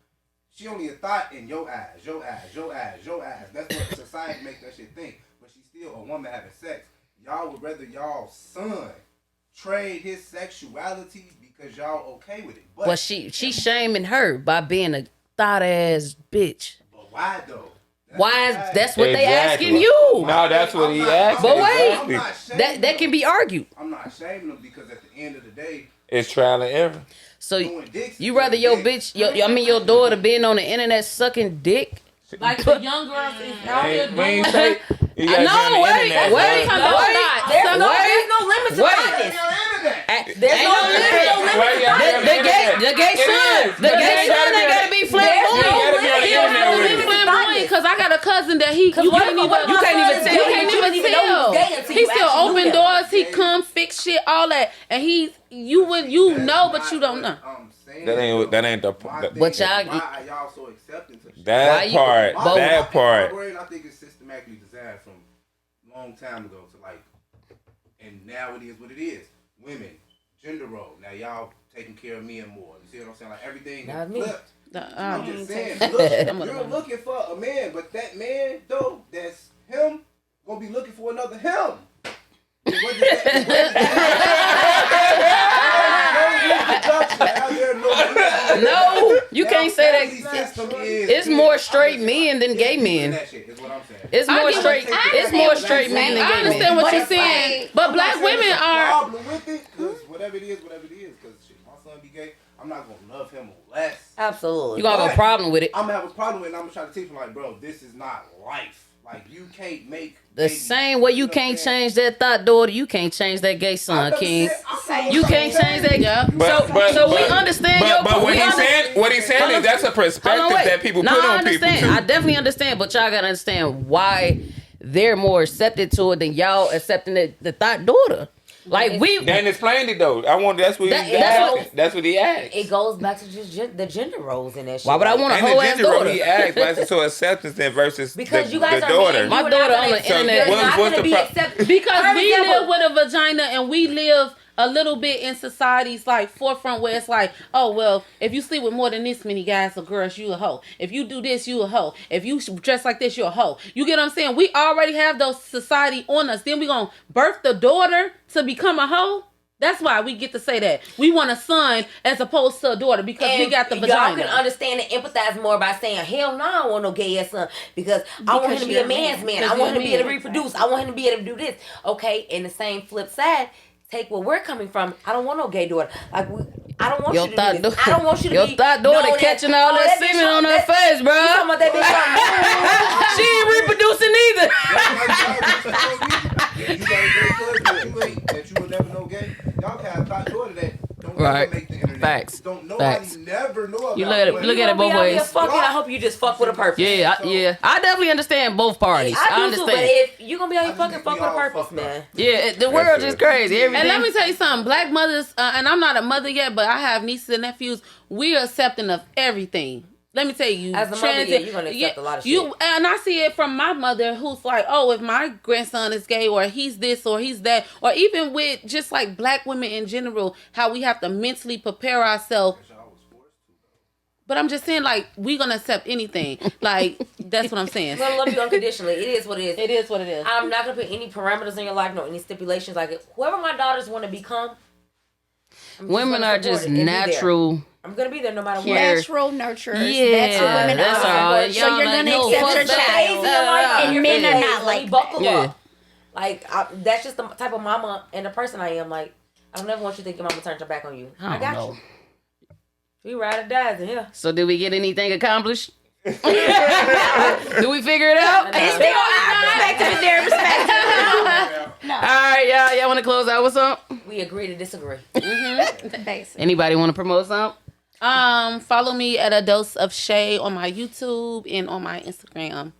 she only a thought in your eyes, your eyes, your eyes, your eyes. That's what society makes that shit think. But she's still a woman having sex. Y'all would rather y'all son trade his sexuality because y'all okay with it. But, well, she's shaming her by being a thought ass bitch. but why though? Why is that's what they Exactly. asking you? No, that's what he asked. But wait, Exactly. that can be argued. I'm not shaming them because at the end of the day, It's trial and error. So doing dicks. you rather your bitch, your daughter being on the internet sucking dick? Like the young girls is out here We doing ain't say you gotta be on the wait, internet, wait, bro. There's no limit to Wait. madness. There's There's no limit. Why you gotta be on the internet? the gay son, the gay son, they gotta be flamboyant. You gotta be on the internet with it. Because I got a cousin that you can't even you can't even tell. You can't even tell. He still open doors. He come fix shit, all that, and you know, but you don't know. That ain't the But y'all- Why are y'all so accepting to shit? that Why you- part. but- That part. My brain, I think it's systematically designed from a long time ago to like, and now it is what it is. Women, gender role. Now y'all taking care of men more. You see what I'm saying? Like everything Not is me. flipped. I'm Um, just saying, look, you're looking for a man, but that man though, that's him, gonna be looking for another him. No, you can't say that. It's more straight men than gay men. It's more straight. It's more straight men than I gay understand men. what you're saying, but black women are. problem with it, because whatever it is, because my son be gay, I'm not gonna love him less. Absolutely. You gonna have a problem with it? I'm gonna have a problem with it, and I'm gonna try to teach him like, bro, this is not life. Like, you can't make The same way you can't change that thought daughter, you can't change that gay son, King. You can't change that. Yeah. So we understand your. But we what he's saying is that's a perspective wait. that people No, put I on people understand. too. I definitely understand, but y'all gotta understand why they're more accepted to it than y'all accepting the thought daughter. Like we. Dan explained it though. I want that's what that's what he asked. It goes back to just the gender roles in that shit. Why would I want a And whole the ass gender role daughter? he asked, but it's so acceptance then versus Because the, you guys the are daughter. men, My you are daughter not on gonna- the internet. You're not What's gonna the be pro- accepted. Because For we example, live with a vagina and we live a little bit in society's like forefront where it's like, oh well, if you sleep with more than this many guys or girls, you a hoe. If you do this, you a hoe. If you dress like this, you're a hoe. You get what I'm saying? We already have those society on us. Then we gonna birth the daughter to become a hoe. That's why we get to say that. We want a son as opposed to a daughter because we got the Y'all vagina. can understand and empathize more by saying, hell no, I don't want no gay ass son because I want him to be a man's man. I want him to be able to reproduce. I want him to be able to do this. Okay, in the same flip side, take where we're coming from. I don't want no gay daughter. Like I don't want Your you to thought do this. daughter. I don't want you to Your be thought daughter known as, catching all that bitch semen on her that- face, You talking bro. about that bitch? She ain't reproducing either. You got a gay cousin that you will never know gay. Y'all can have thought daughter that don't Right. ever make the internet. Facts. Don't nobody Facts. never know about You look at it. women. Look at it both Be out here ways. fucking, I hope you just fuck with a purpose. Yeah. I definitely understand both parties. I I do too, but understand. if you gonna be out here I fucking, think fuck we with a all purpose, fucked man. Yeah, the world is crazy. And Everything. let me tell you something. Black mothers, and I'm not a mother yet, but I have nieces and nephews. We are accepting of everything. let me tell you, As a mother, yeah, you're gonna accept a lot of shit. And I see it from my mother, who's like, oh, if my grandson is gay, or he's this, or he's that, or even with just like black women in general, how we have to mentally prepare ourselves. But I'm just saying, like, we gonna accept anything. Like, that's what I'm saying. We're gonna love you unconditionally. It is what it is. It is what it is. I'm not gonna put any parameters in your life, no any stipulations. Like whoever my daughters want to become, Women are just natural. I'm gonna be there no matter what. Natural nurturers. Yeah, that's what women that's are. all. So you're Y'all gonna like, accept your child, and men are not like buckle Yeah. up. Like that's just the type of mama and the person I am. Like I don't ever want you to think your mama turned her back on you. I got you. We ride or dies in here. So did we get anything accomplished? Do we figure it out? It's still our perspective and their perspective. All right, y'all want to close out with something? We agree to disagree. Basically. Anybody want to promote something? Follow me at A Dose of Shaye on my YouTube and on my Instagram.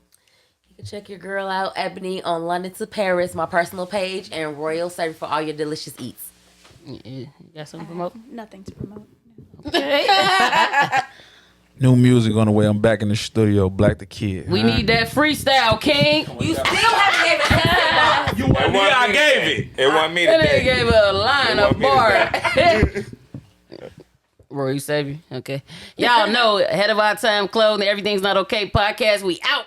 You can check your girl out, Ebonie, on London to Paris, my personal page, and Royal Service for all your delicious eats. You got something to promote? Nothing to promote. New music on the way. I'm back in the studio. Black the Kid. We need that freestyle, King. You still haven't given us You want me? I gave it. It wasn't me That nigga today. gave a line, a It wasn't bar. Roy, you save you? Okay. Y'all know, ahead of our time, clothing, everything's not okay podcast. We out.